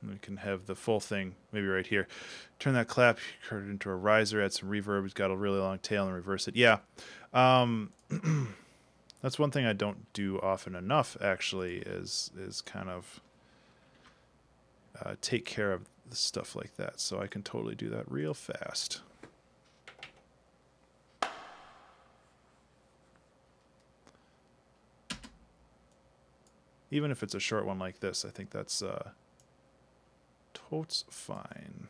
And we can have the full thing maybe right here. Turn that clap card into a riser, add some reverb. It's got a really long tail and reverse it. Yeah. That's one thing I don't do often enough, actually, is kind of take care of the stuff like that. So I can totally do that real fast. Even if it's a short one like this, I think that's totes fine.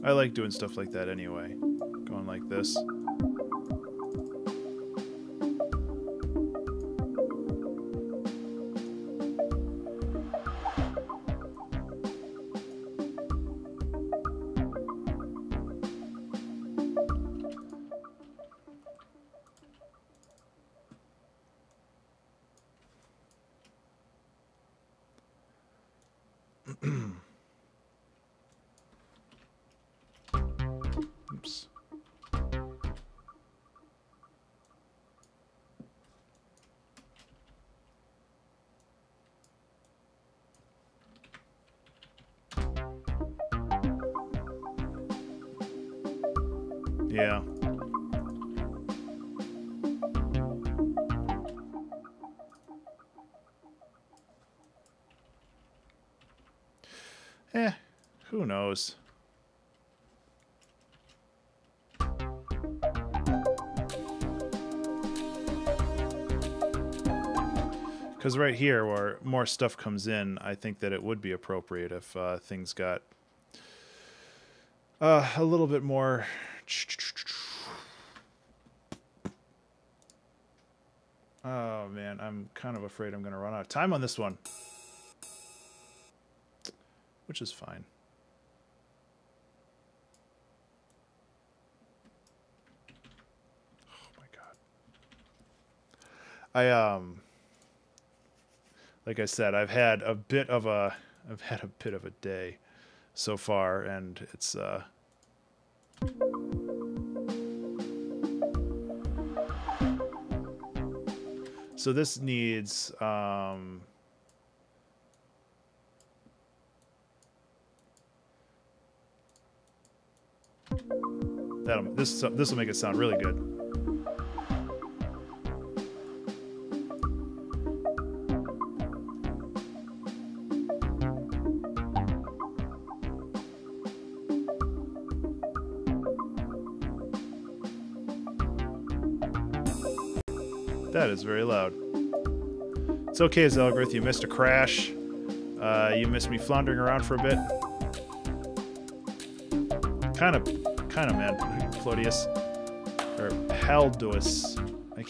I like doing stuff like that anyway. Going like this. Oops. Yeah. Who knows? Because right here, where more stuff comes in, I think that it would be appropriate if things got a little bit more. Oh man, I'm kind of afraid I'm going to run out of time on this one, which is fine. Oh my God. Like I said, I've had a bit of a day so far, and it's so this needs this will make it sound really good. That is very loud. It's okay, Zelgrith. You missed a crash. You missed me floundering around for a bit. Kind of, man. Clodius or Haldois. I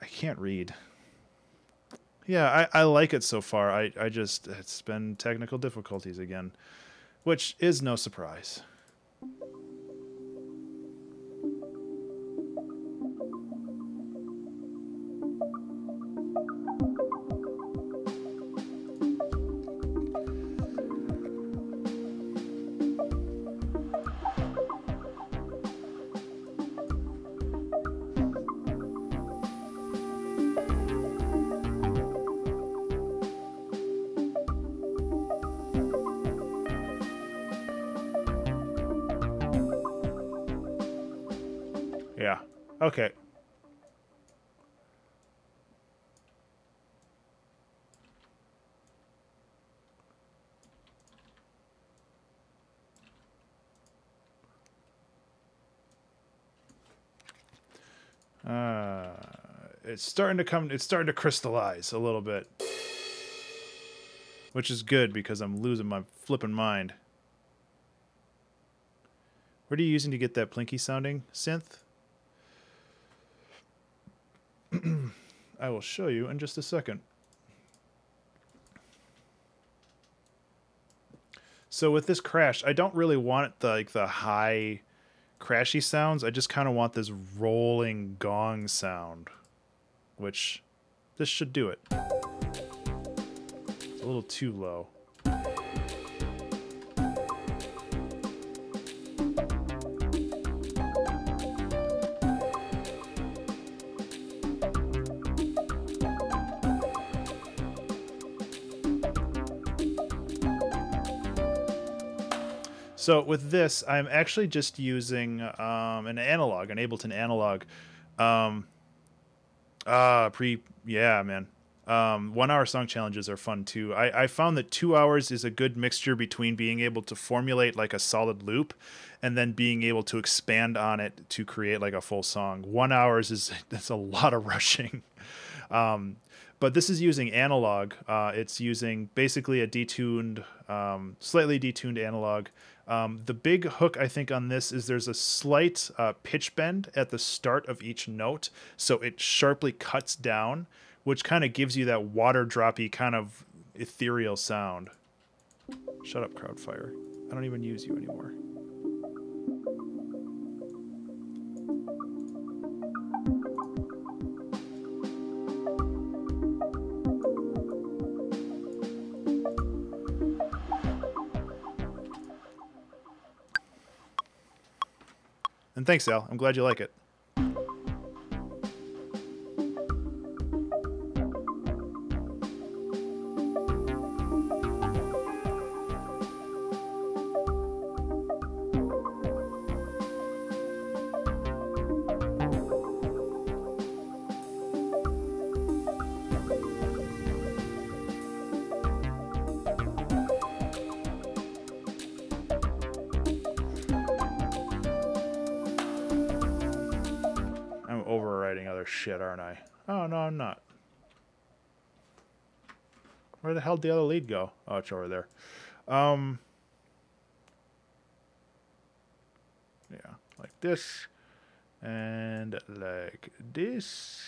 can't read. Yeah, I like it so far. I just, it's been technical difficulties again, which is no surprise. Okay. It's starting to crystallize a little bit. Which is good because I'm losing my flipping mind. What are you using to get that plinky sounding synth? I will show you in just a second. So with this crash, I don't really want the high crashy sounds. I just kind of want this rolling gong sound, which this should do it. It's a little too low. So with this, I'm actually just using an analog, an Ableton analog. Yeah, man. 1 hour song challenges are fun too. I found that 2 hours is a good mixture between being able to formulate like a solid loop and then being able to expand on it to create like a full song. 1 hour that's a lot of rushing. But this is using analog. It's using basically a detuned, slightly detuned analog. The big hook, I think, on this is there's a slight pitch bend at the start of each note, so it sharply cuts down, which kind of gives you that water droppy kind of ethereal sound. Shut up, Crowdfire. I don't even use you anymore. And thanks, Al. I'm glad you like it. Overwriting other shit, aren't I? Oh, no, I'm not. Where the hell did the other lead go? Oh, it's over there. Yeah, like this. And like this.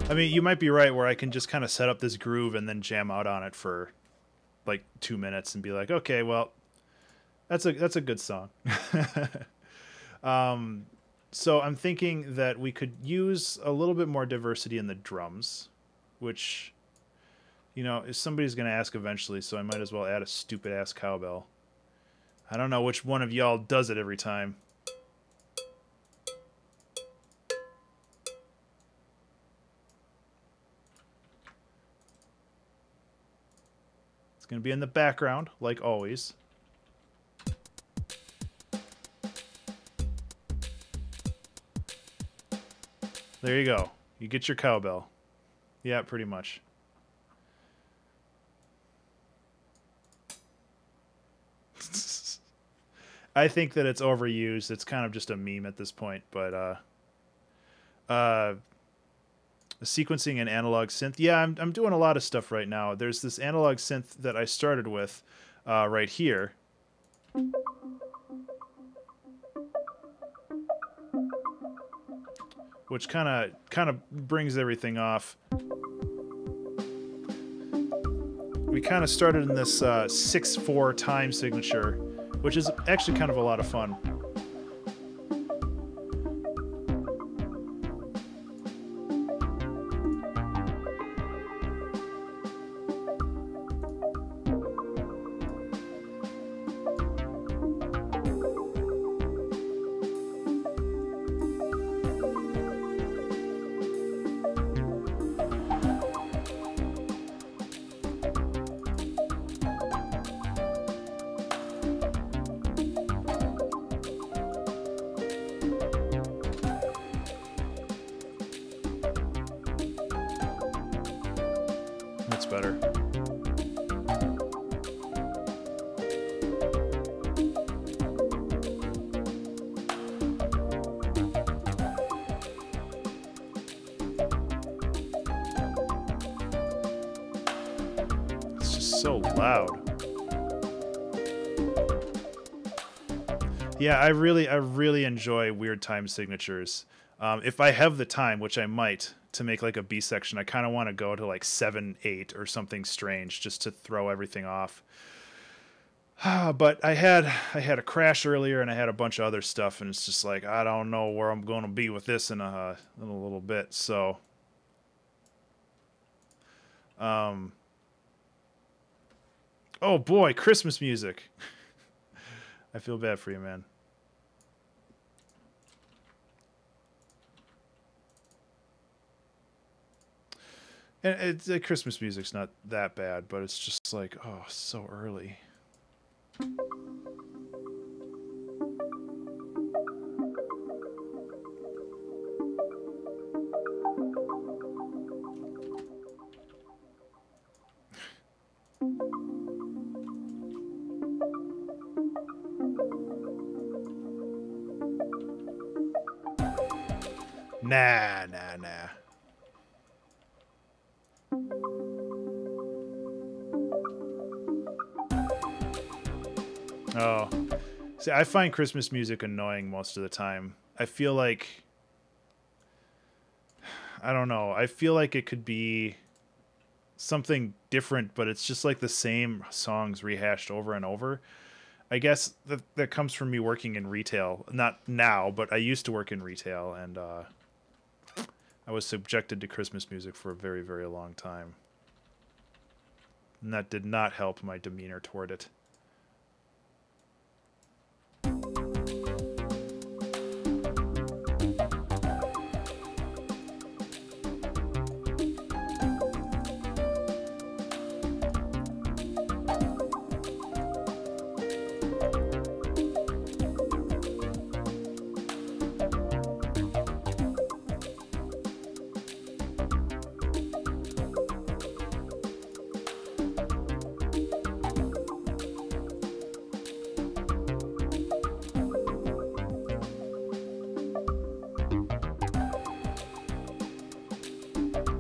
I mean, you might be right where I can just kind of set up this groove and then jam out on it for like 2 minutes and be like, okay, well, that's a good song. So I'm thinking that we could use a little bit more diversity in the drums, which, you know, if somebody's going to ask eventually, so I might as well add a stupid ass cowbell. I don't know which one of y'all does it every time. It's going to be in the background, like always. There you go. You get your cowbell. Yeah, pretty much. I think that it's overused. It's kind of just a meme at this point, but sequencing and analog synth. Yeah, I'm doing a lot of stuff right now. There's this analog synth that I started with right here. Which kind of brings everything off. We kind of started in this 6/4 time signature, which is actually kind of a lot of fun. That's better. It's just so loud. Yeah, I really enjoy weird time signatures. If I have the time, which I might, to make like a B section, I kind of want to go to like 7/8 or something strange just to throw everything off. But I had a crash earlier, and I had a bunch of other stuff, and it's just like I don't know where I'm going to be with this in a little bit. So, oh boy, Christmas music. I feel bad for you, man. And the Christmas music's not that bad, but it's just like, oh, so early. Nah. Oh. See, I find Christmas music annoying most of the time. I feel like... I don't know. I feel like it could be something different, but it's just like the same songs rehashed over and over. I guess that comes from me working in retail. Not now, but I used to work in retail, and I was subjected to Christmas music for a very, very long time. And that did not help my demeanor toward it.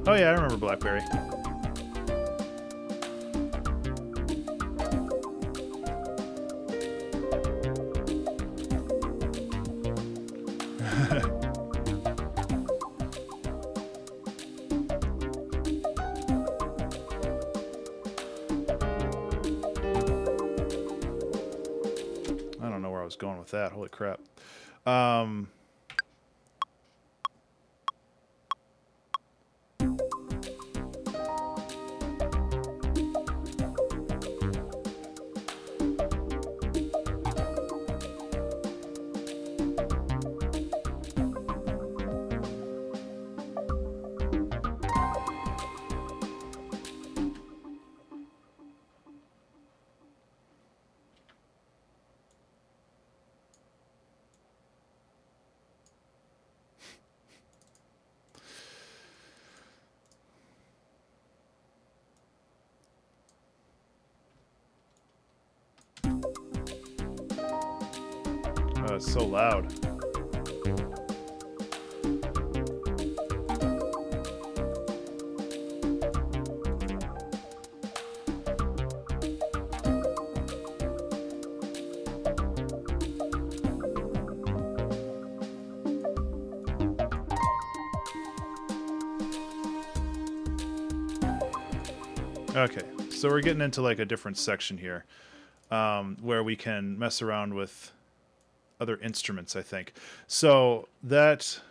Oh yeah, I remember BlackBerry. I don't know where I was going with that. Holy crap. It's so loud. Okay, so we're getting into like a different section here, where we can mess around with other instruments, I think. So this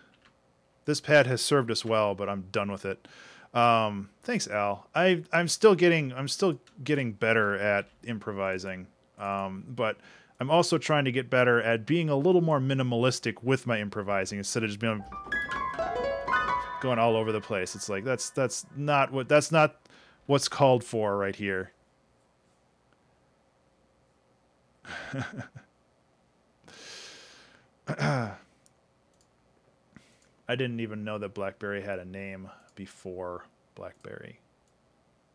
pad has served us well, but I'm done with it. Thanks, Al. I'm still getting better at improvising, but I'm also trying to get better at being a little more minimalistic with my improvising instead of just being going all over the place. It's like that's not what's called for right here. I didn't even know that BlackBerry had a name before BlackBerry.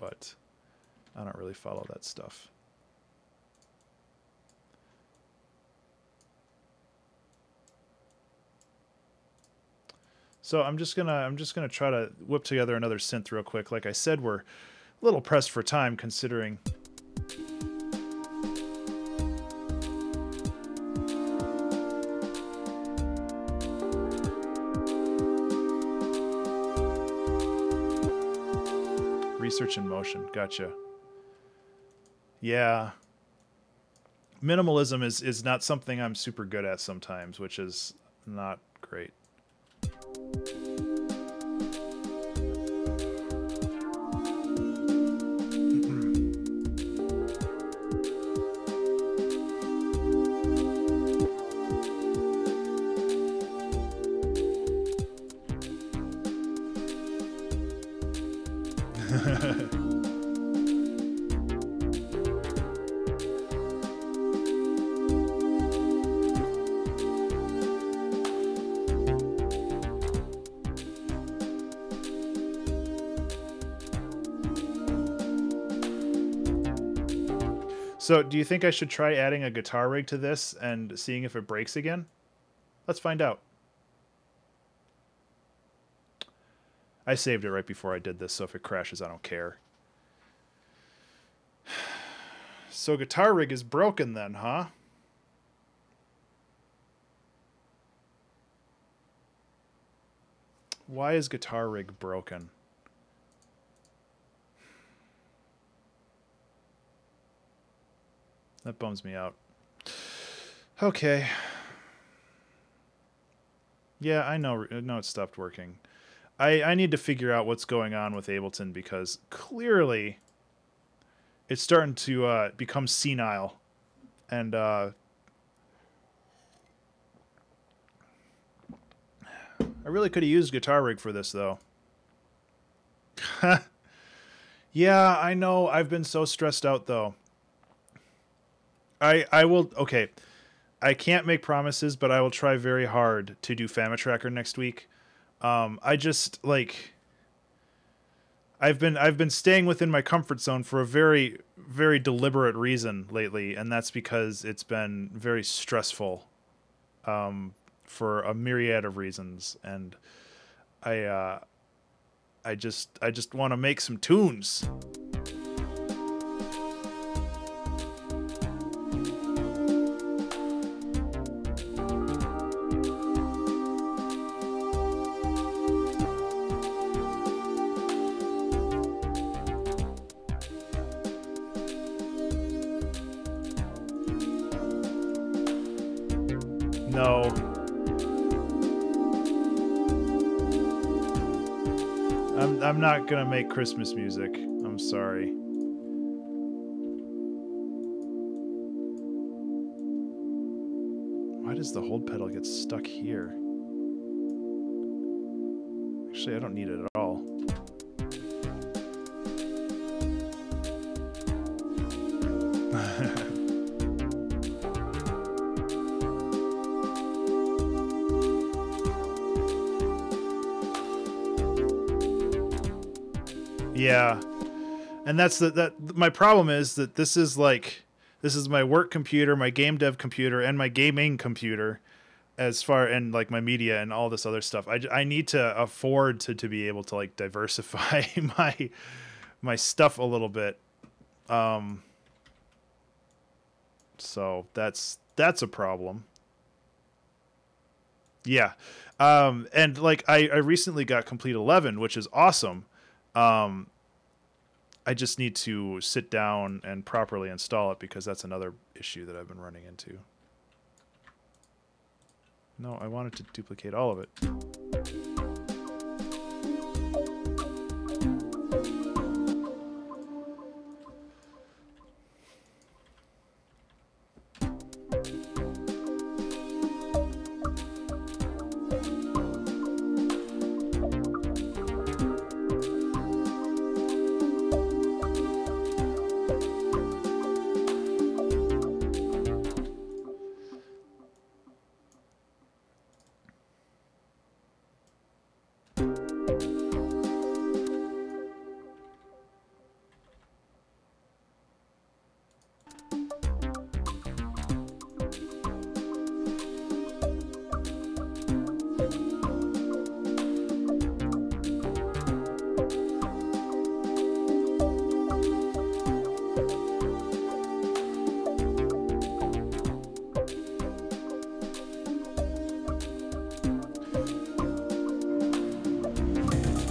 but I don't really follow that stuff. So I'm just gonna try to whip together another synth real quick. Like I said, we're a little pressed for time considering research in motion. Gotcha. Yeah. Minimalism is not something I'm super good at sometimes, which is not great. So, do you think I should try adding a guitar rig to this and seeing if it breaks again? Let's find out. I saved it right before I did this, so if it crashes, I don't care. So, guitar rig is broken then, huh? Why is guitar rig broken? That bums me out. Okay. Yeah, I know it stopped working. I need to figure out what's going on with Ableton because clearly it's starting to become senile. And I really could have used Guitar Rig for this though. Yeah, I know. I've been so stressed out though. I will, okay. I can't make promises, but I will try very hard to do Fama Tracker next week. I just like I've been staying within my comfort zone for a very, very deliberate reason lately, and that's because it's been very stressful for a myriad of reasons, and I just want to make some tunes. No. I'm not gonna make Christmas music. I'm sorry. Why does the hold pedal get stuck here? Actually, I don't need it at all. Yeah, and that's my problem is that this is my work computer, my game dev computer, and my gaming computer, and like my media and all this other stuff. I need to afford to be able to like diversify my stuff a little bit. So that's a problem. Yeah, and like I recently got Complete 11, which is awesome. I just need to sit down and properly install it because that's another issue that I've been running into. No, I wanted to duplicate all of it.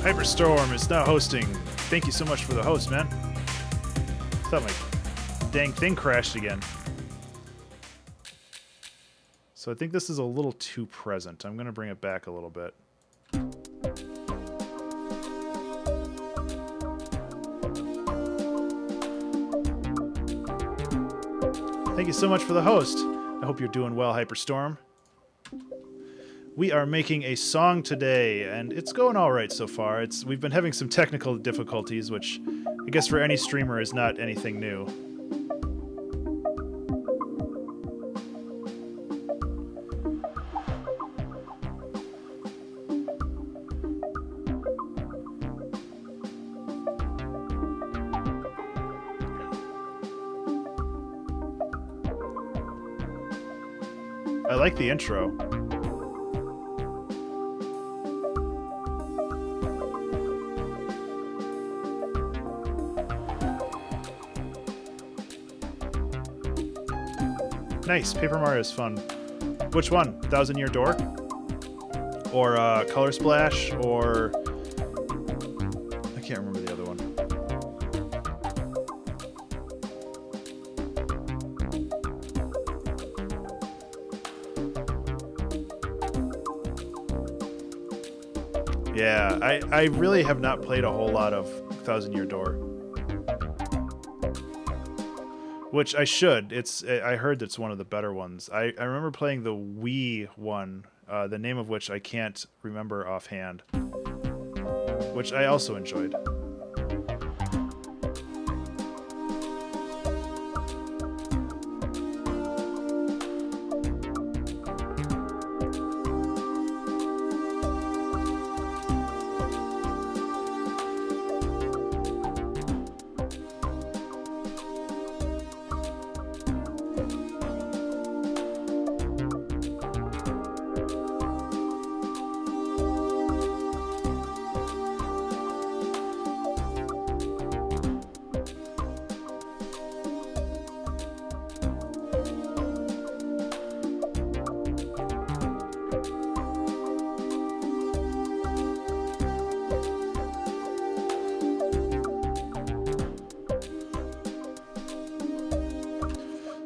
Hyperstorm is now hosting. Thank you so much for the host, man. I thought my dang thing crashed again. So I think this is a little too present. I'm going to bring it back a little bit. Thank you so much for the host. I hope you're doing well, Hyperstorm. We are making a song today, and it's going all right so far. We've been having some technical difficulties, which I guess for any streamer is not anything new. I like the intro. Nice. Paper Mario is fun. Which one? Thousand Year Door? Or Color Splash? Or... I can't remember the other one. Yeah, I really have not played a whole lot of Thousand Year Door. Which I should. I heard it's one of the better ones. I remember playing the Wii one, the name of which I can't remember offhand, which I also enjoyed.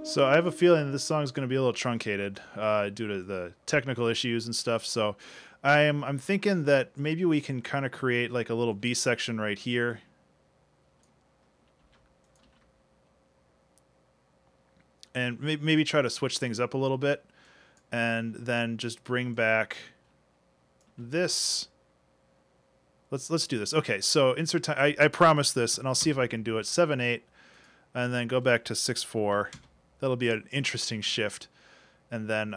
So I have a feeling this song is going to be a little truncated due to the technical issues and stuff. So I'm thinking that maybe we can kind of create like a little B section right here. And maybe try to switch things up a little bit. And then just bring back this. Let's do this. Okay, so insert time. I promise this, and I'll see if I can do it. 7/8, and then go back to 6/4. That'll be an interesting shift. And then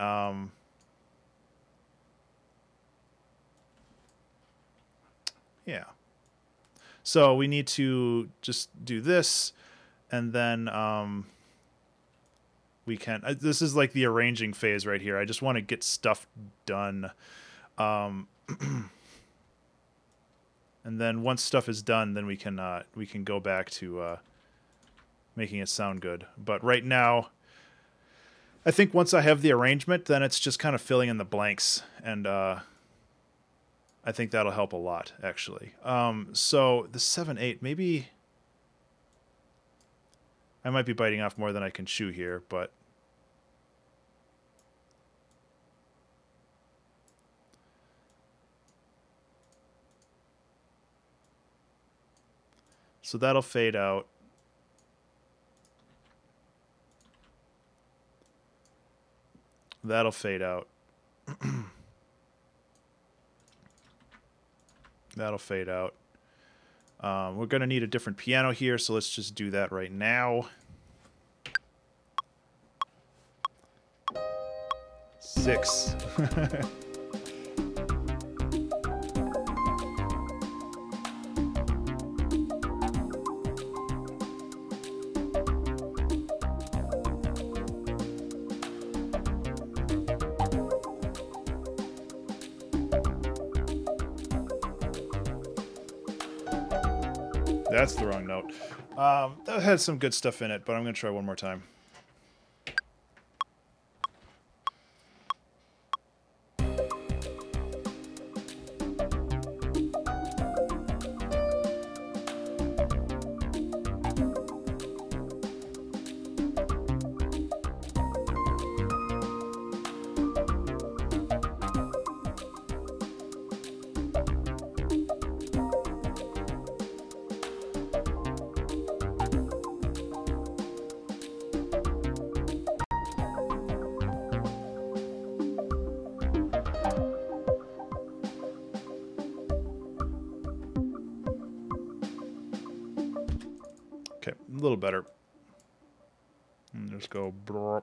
yeah. So we need to just do this, and then we can this is like the arranging phase right here. I just want to get stuff done. And then once stuff is done, then we can go back to making it sound good. But right now, I think once I have the arrangement, then it's just kind of filling in the blanks, and I think that'll help a lot, actually. So the 7/8, maybe I might be biting off more than I can chew here, but so that'll fade out. That'll fade out. That'll fade out. We're going to need a different piano here, so let's just do that right now. 6. That's the wrong note. That had some good stuff in it, but I'm going to try one more time. Okay, a little better. And just go. Brrr.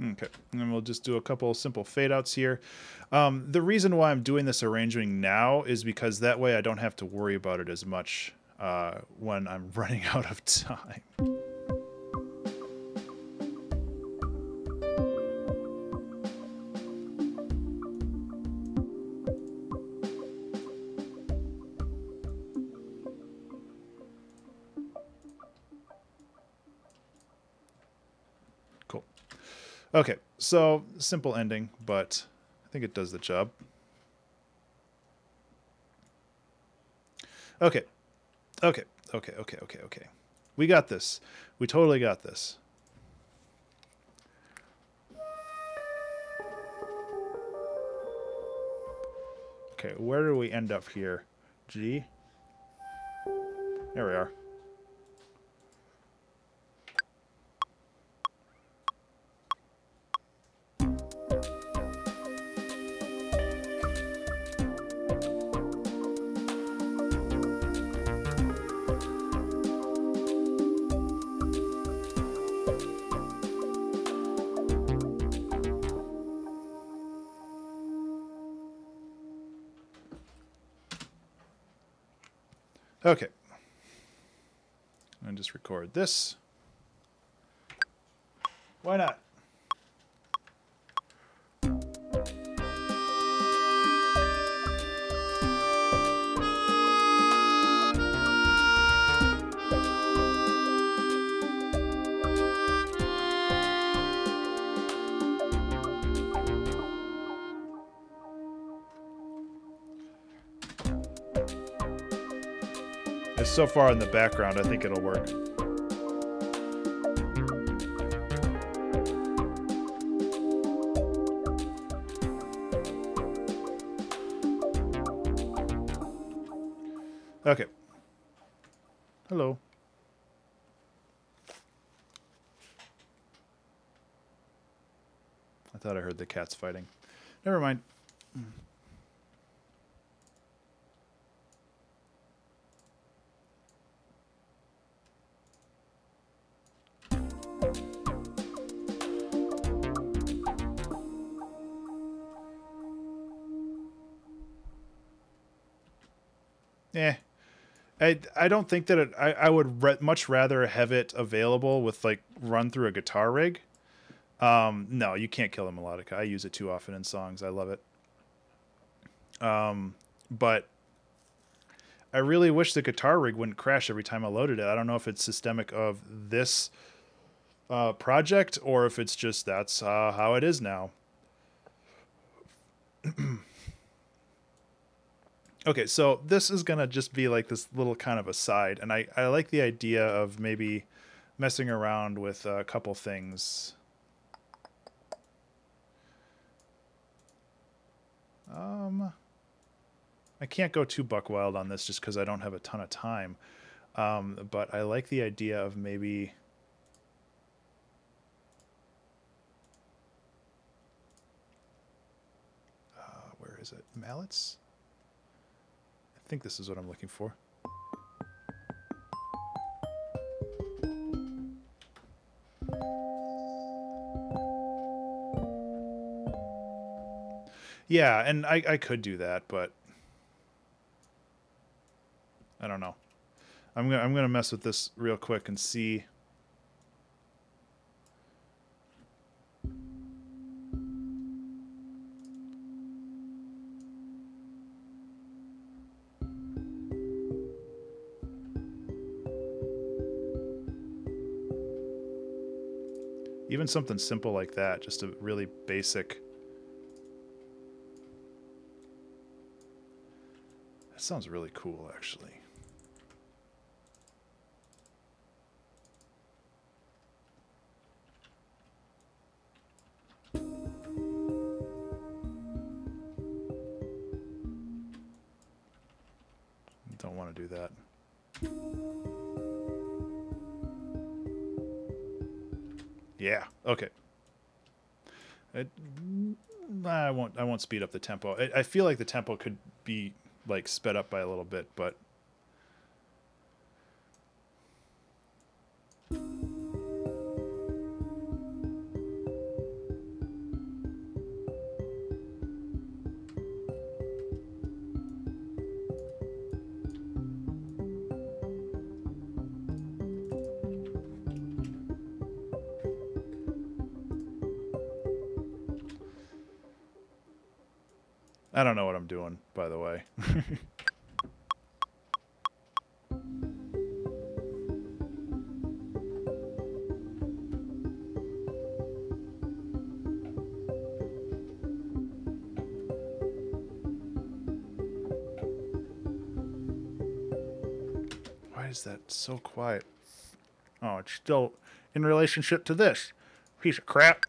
Okay, and then we'll just do a couple simple fade outs here. The reason why I'm doing this arranging now is because that way I don't have to worry about it as much when I'm running out of time. Cool. Okay, so simple ending, but I think it does the job. Okay. Okay. We got this. We totally got this. Okay, where do we end up here? G? There we are. Okay. And just record this. Why not? It's so far in the background, I think it'll work. Okay. Hello. I thought I heard the cats fighting. Never mind. Yeah. I don't think that I would much rather have it available with like run through a guitar rig. No, you can't kill a melodica. I use it too often in songs. I love it. But I really wish the guitar rig wouldn't crash every time I loaded it. I don't know if it's systemic of this project or if it's just that's how it is now. Okay, so this is going to just be like this little kind of aside, and I like the idea of maybe messing around with a couple things. I can't go too buck wild on this just because I don't have a ton of time, but I like the idea of maybe... where is it? Mallets? I think this is what I'm looking for. Yeah, and I could do that, but I don't know. I'm gonna mess with this real quick and see. Even something simple like that, just a really basic. That sounds really cool, actually. want to do that. Yeah. Okay. I won't speed up the tempo. I feel like the tempo could be like sped up by a little bit, but I don't know what I'm doing, by the way. Why is that so quiet? Oh, it's still in relationship to this piece of crap.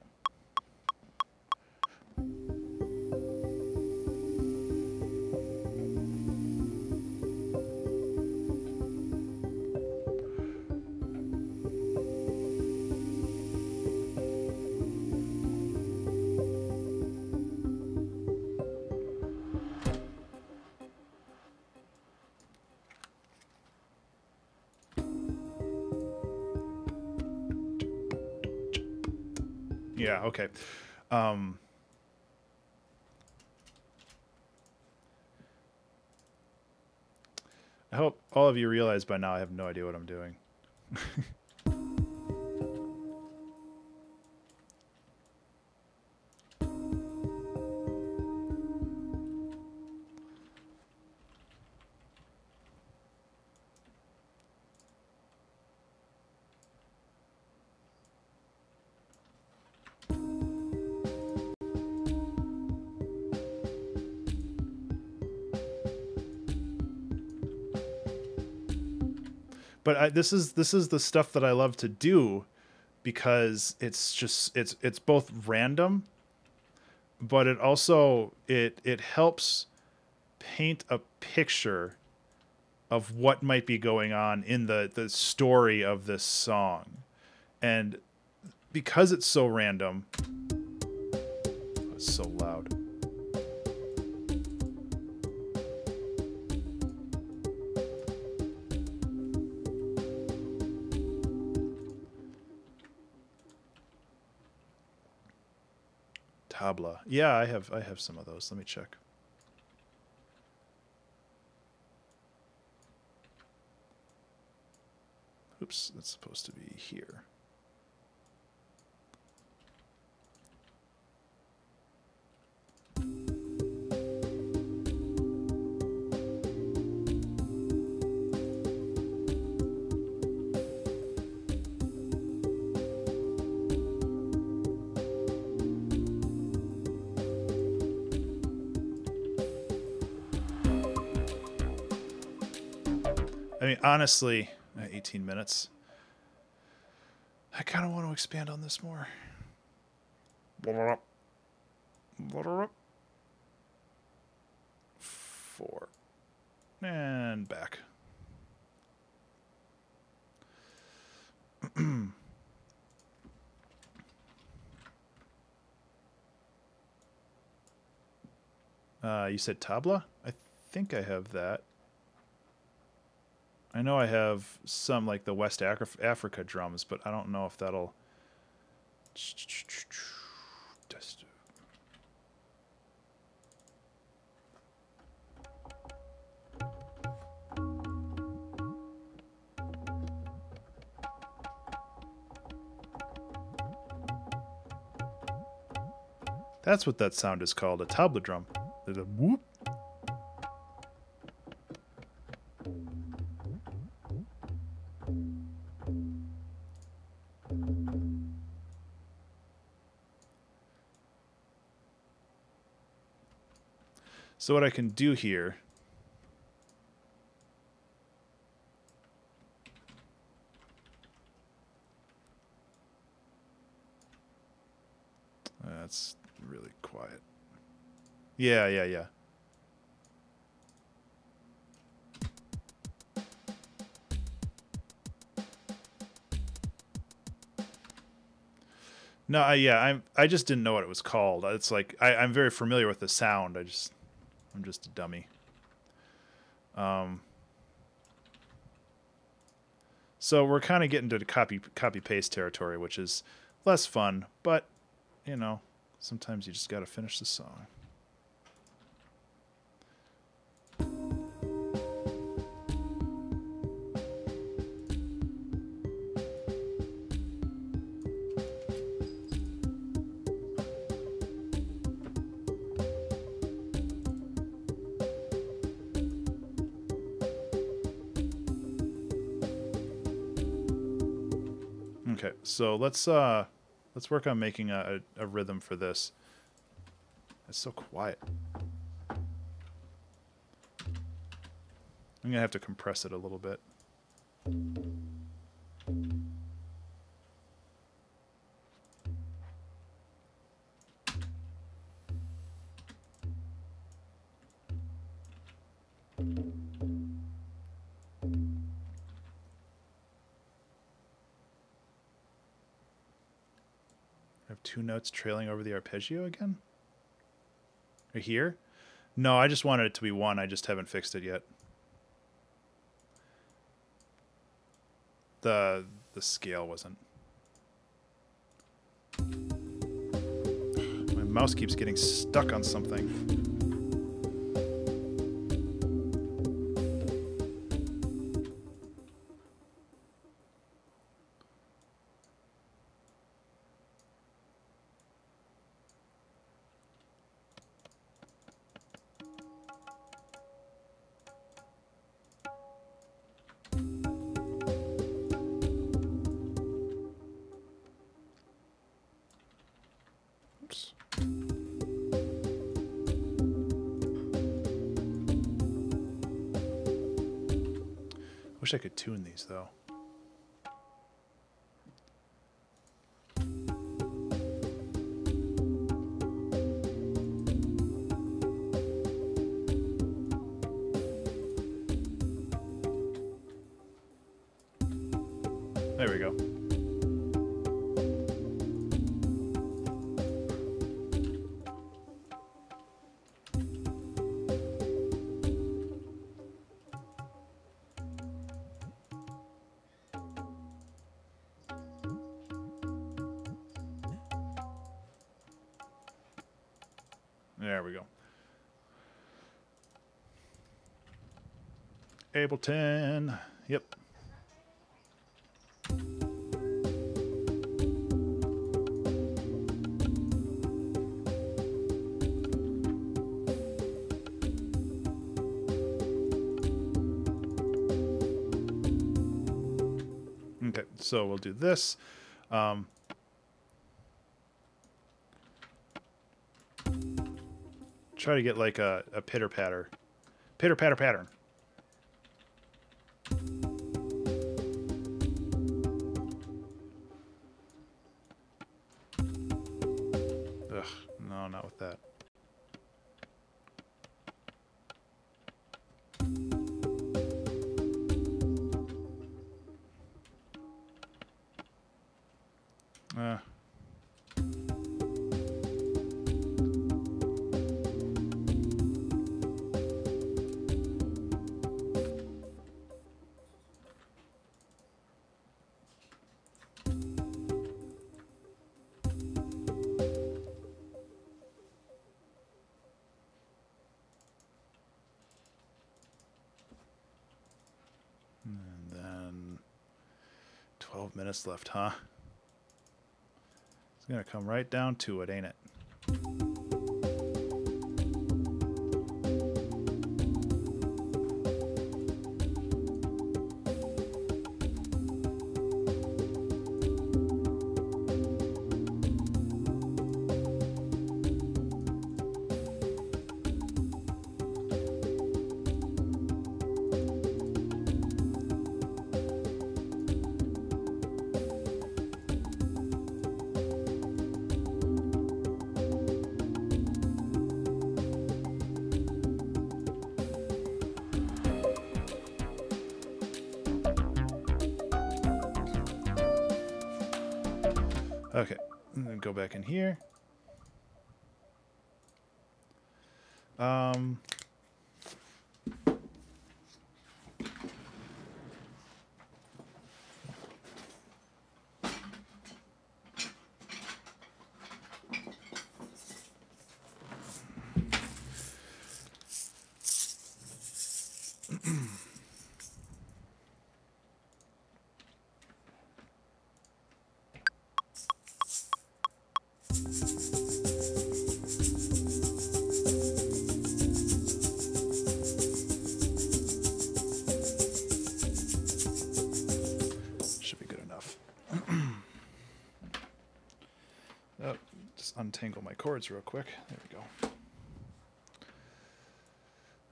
Yeah, okay. I hope all of you realize by now I have no idea what I'm doing. But this is the stuff that I love to do because it's both random, but it also it helps paint a picture of what might be going on in the story of this song. And because it's so random, it's so loud. Tabla. Yeah, I have some of those. Let me check. Oops, that's supposed to be here. I mean, honestly, 18 minutes. I kind of want to expand on this more. 4. And back. You said tabla? I think I have that. I know I have some like the West Africa drums, but I don't know if that'll... That's what that sound is called, a tabla drum. There's a whoop. So what I can do here that's really quiet. Yeah. No, I just didn't know what it was called. It's like I'm very familiar with the sound. I'm just a dummy. So we're kind of getting to the copy paste territory, which is less fun, but you know, sometimes you just got to finish the song. Okay, so let's work on making a rhythm for this. It's so quiet. I'm gonna have to compress it a little bit. I have two notes trailing over the arpeggio again? Or here? No, I just wanted it to be one. I just haven't fixed it yet. The scale wasn't. My mouse keeps getting stuck on something. Oops. Wish I could tune these though. There we go. There we go. Ableton. Yep. Okay, so we'll do this. Try to get like a pitter patter pattern. Ugh, no, not with that. And then 12 minutes left, huh? It's gonna come right down to it, ain't it? Okay, And then go back in here. Should be good enough. Oh, just untangle my cords real quick. There we go.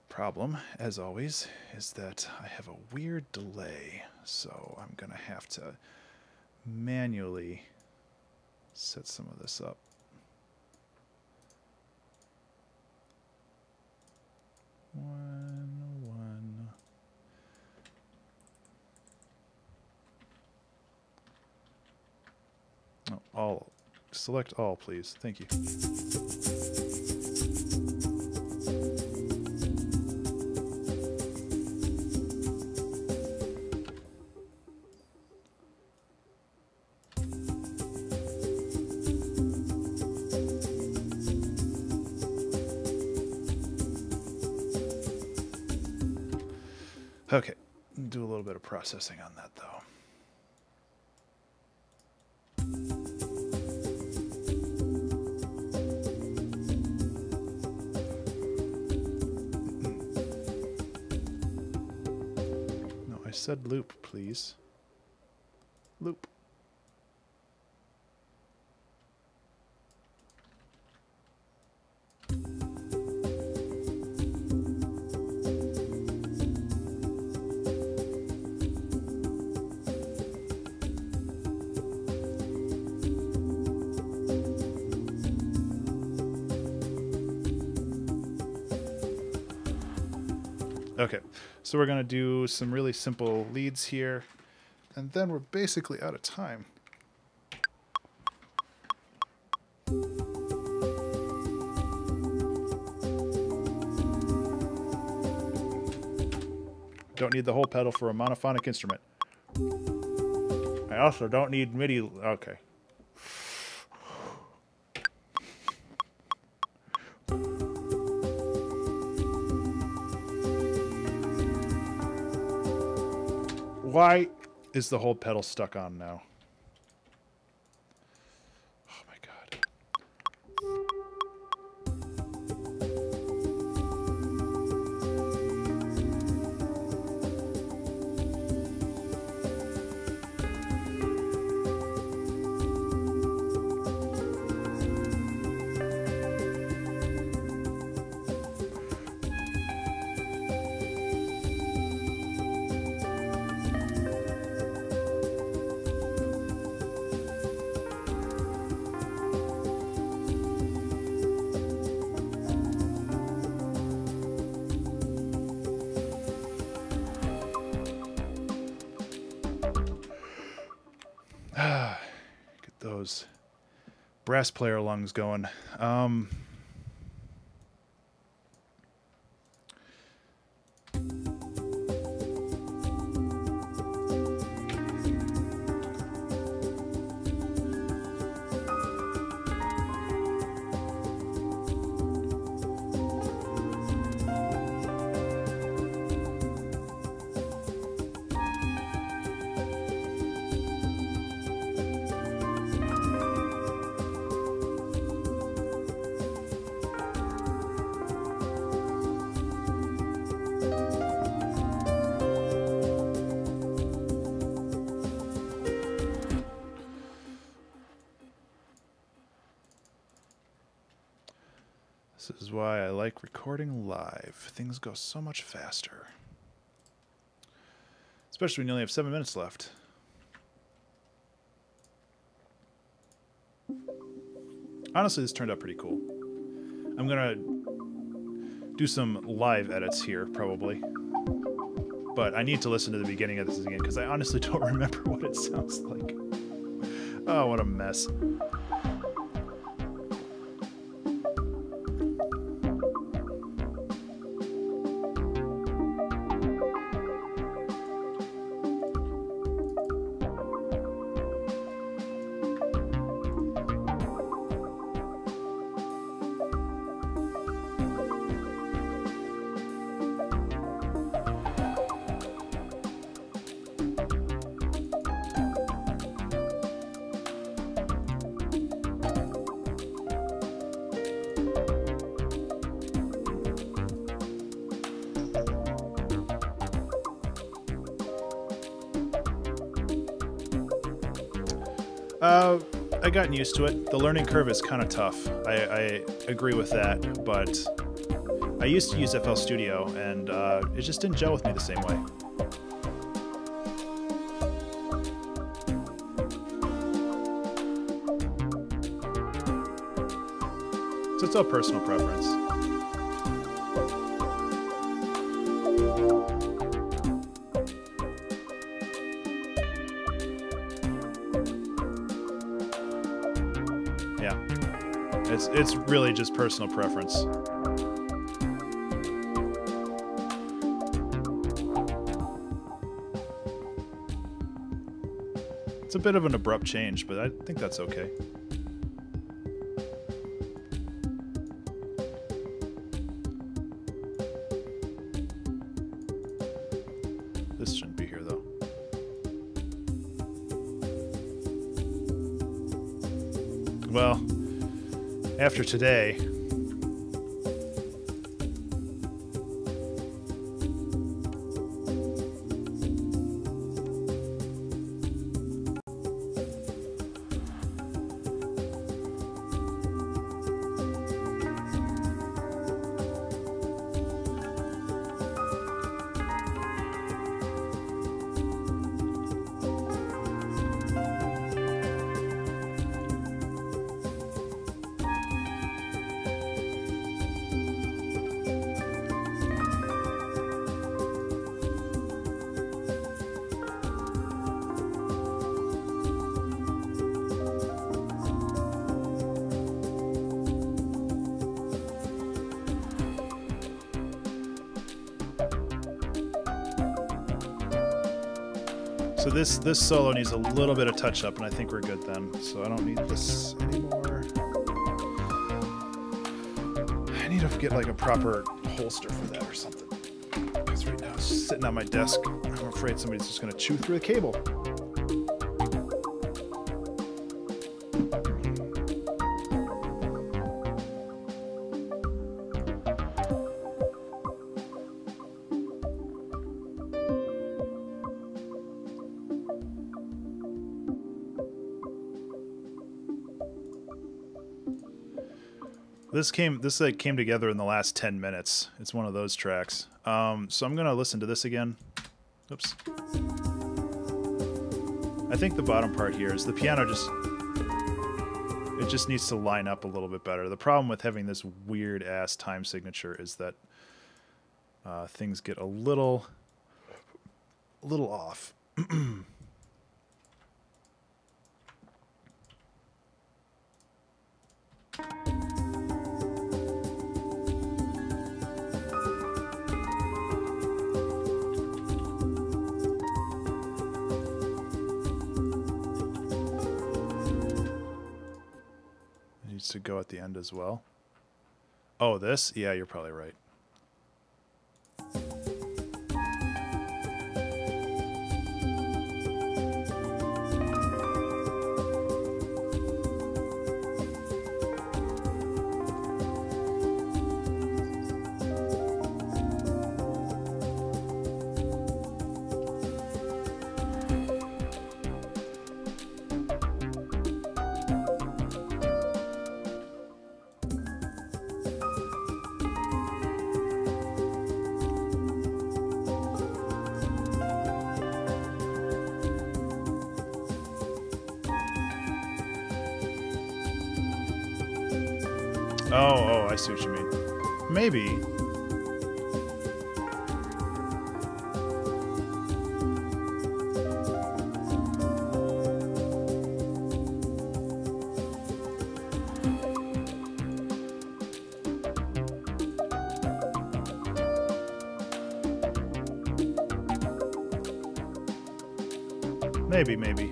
Problem, as always, is that I have a weird delay, so I'm gonna have to manually set some of this up. One. Oh, all. Select all, please. Thank you. Okay, do a little bit of processing on that though. No, I said loop, please. Loop. Okay, so we're going to do some really simple leads here, and then we're basically out of time. Don't need the whole pedal for a monophonic instrument. I also don't need MIDI. Okay. Why is the whole pedal stuck on now? Oh my God. Get those brass player lungs going. This is why I like recording live. Things go so much faster. Especially when you only have 7 minutes left. Honestly, this turned out pretty cool. I'm gonna do some live edits here, probably. But I need to listen to the beginning of this again, because I honestly don't remember what it sounds like. Oh, what a mess. I gotten used to it. The learning curve is kind of tough. I agree with that, but I used to use FL Studio, and it just didn't gel with me the same way. So it's all personal preference. Yeah, it's really just personal preference. It's a bit of an abrupt change, but I think that's okay. This shouldn't be here, though. Well, after today, so this solo needs a little bit of touch up, and I think we're good then. So I don't need this anymore. I need to get like a proper holster for that or something. Because right now it's just sitting on my desk. I'm afraid somebody's just going to chew through the cable. This came together in the last 10 minutes. It's one of those tracks. So I'm gonna listen to this again. Oops. I think the bottom part here is the piano just needs to line up a little bit better. The problem with having this weird ass time signature is that things get a little off. To go at the end as well. Oh, this? Yeah, you're probably right. Oh, I see what you mean. Maybe. Maybe.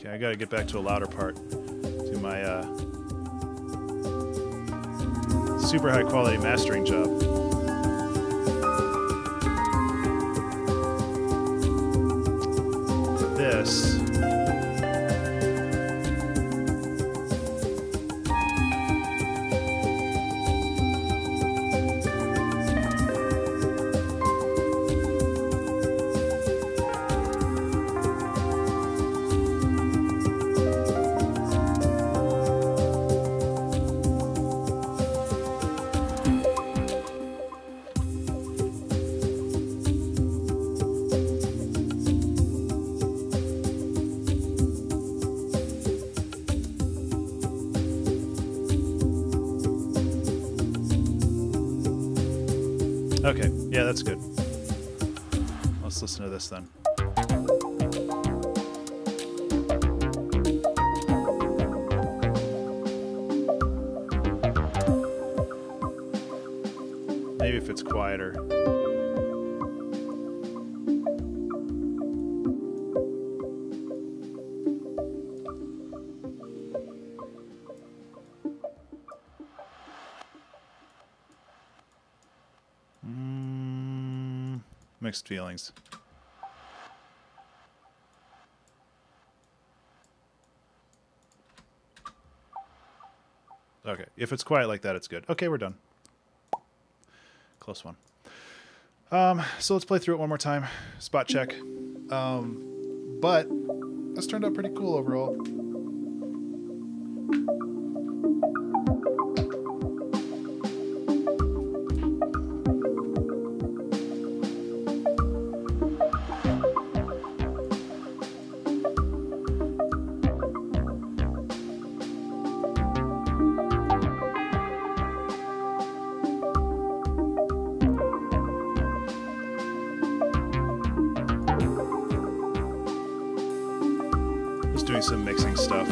I gotta get back to a louder part, to my super high quality mastering job. This. Okay, yeah, that's good. Let's listen to this then. Maybe if it's quieter. Mixed feelings. Okay, if it's quiet like that, it's good. Okay, we're done. Close one. So let's play through it one more time. Spot check. But this turned out pretty cool overall. Doing some mixing stuff.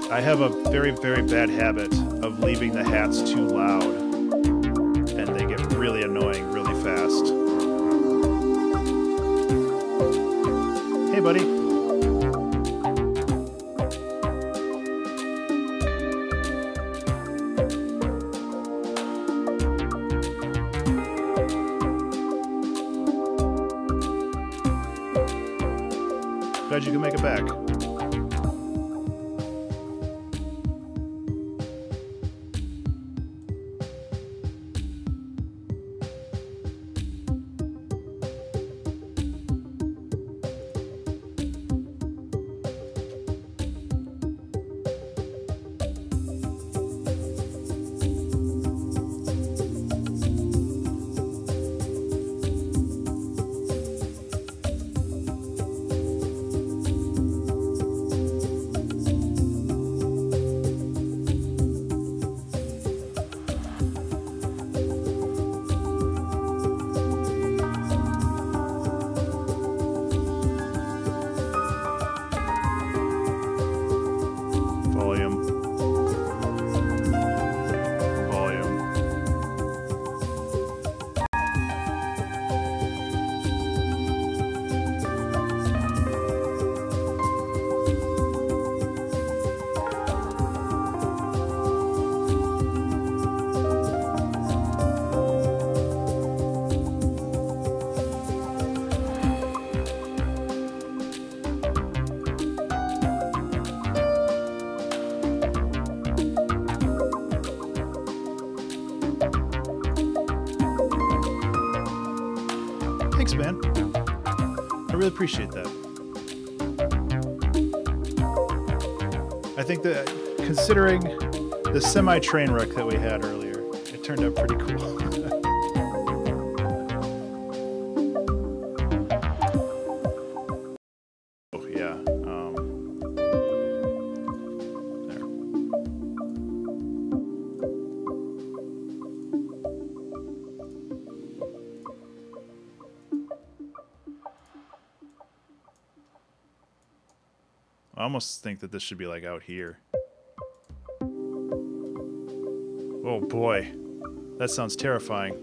I have a very, very bad habit of leaving the hats too loud, and they get really annoying really fast. Hey, buddy. Glad you can make it back. Thanks, man. I really appreciate that. I think that considering the semi-train wreck that we had earlier, it turned out pretty cool. Oh, yeah. There. I almost think that this should be like out here. Oh boy, that sounds terrifying.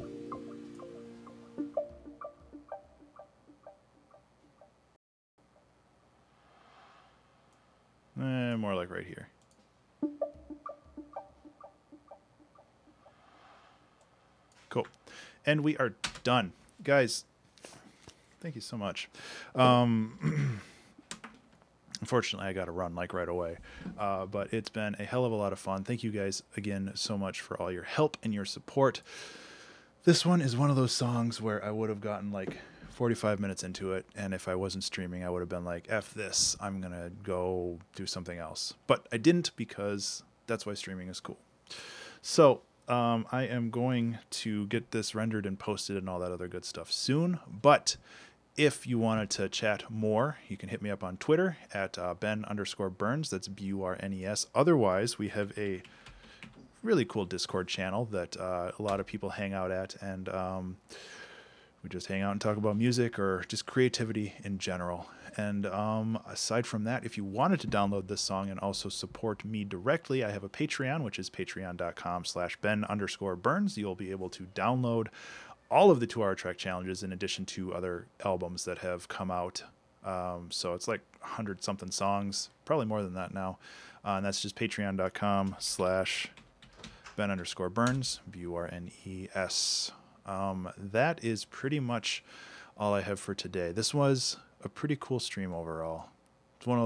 More like right here. Cool. And we are done. Guys, thank you so much. Unfortunately, I got to run like right away. But it's been a hell of a lot of fun. Thank you guys again so much for all your help and your support. This one is one of those songs where I would have gotten like 45 minutes into it, and if I wasn't streaming, I would have been like, F this, I'm going to go do something else. But I didn't, because that's why streaming is cool. So I am going to get this rendered and posted and all that other good stuff soon. But if you wanted to chat more, you can hit me up on Twitter at Ben_Burns. That's BURNES. Otherwise, we have a really cool Discord channel that a lot of people hang out at, and we just hang out and talk about music or just creativity in general. And aside from that, if you wanted to download this song and also support me directly, I have a Patreon, which is patreon.com/Ben_Burns. You'll be able to download all of the 2-hour track challenges in addition to other albums that have come out. So it's like 100 something songs, probably more than that now. And that's just patreon.com/Ben_Burns, BURNES. That is pretty much all I have for today. This was a pretty cool stream overall. It's one of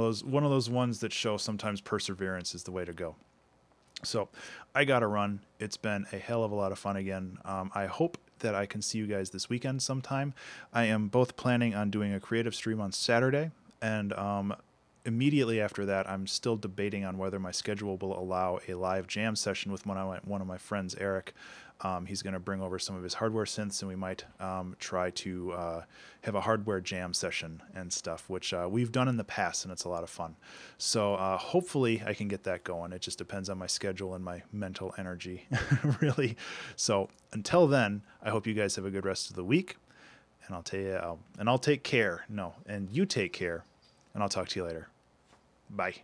those ones that show sometimes perseverance is the way to go. So I gotta run. It's been a hell of a lot of fun again. I hope that I can see you guys this weekend sometime. I am both planning on doing a creative stream on Saturday, and immediately after that, I'm still debating on whether my schedule will allow a live jam session with one of my friends, Eric. He's going to bring over some of his hardware synths, and we might try to have a hardware jam session and stuff, which we've done in the past, and it's a lot of fun. So hopefully I can get that going. It just depends on my schedule and my mental energy, really. So until then, I hope you guys have a good rest of the week, and I'll tell you, I'll take care. No, and you take care, and I'll talk to you later. Bye.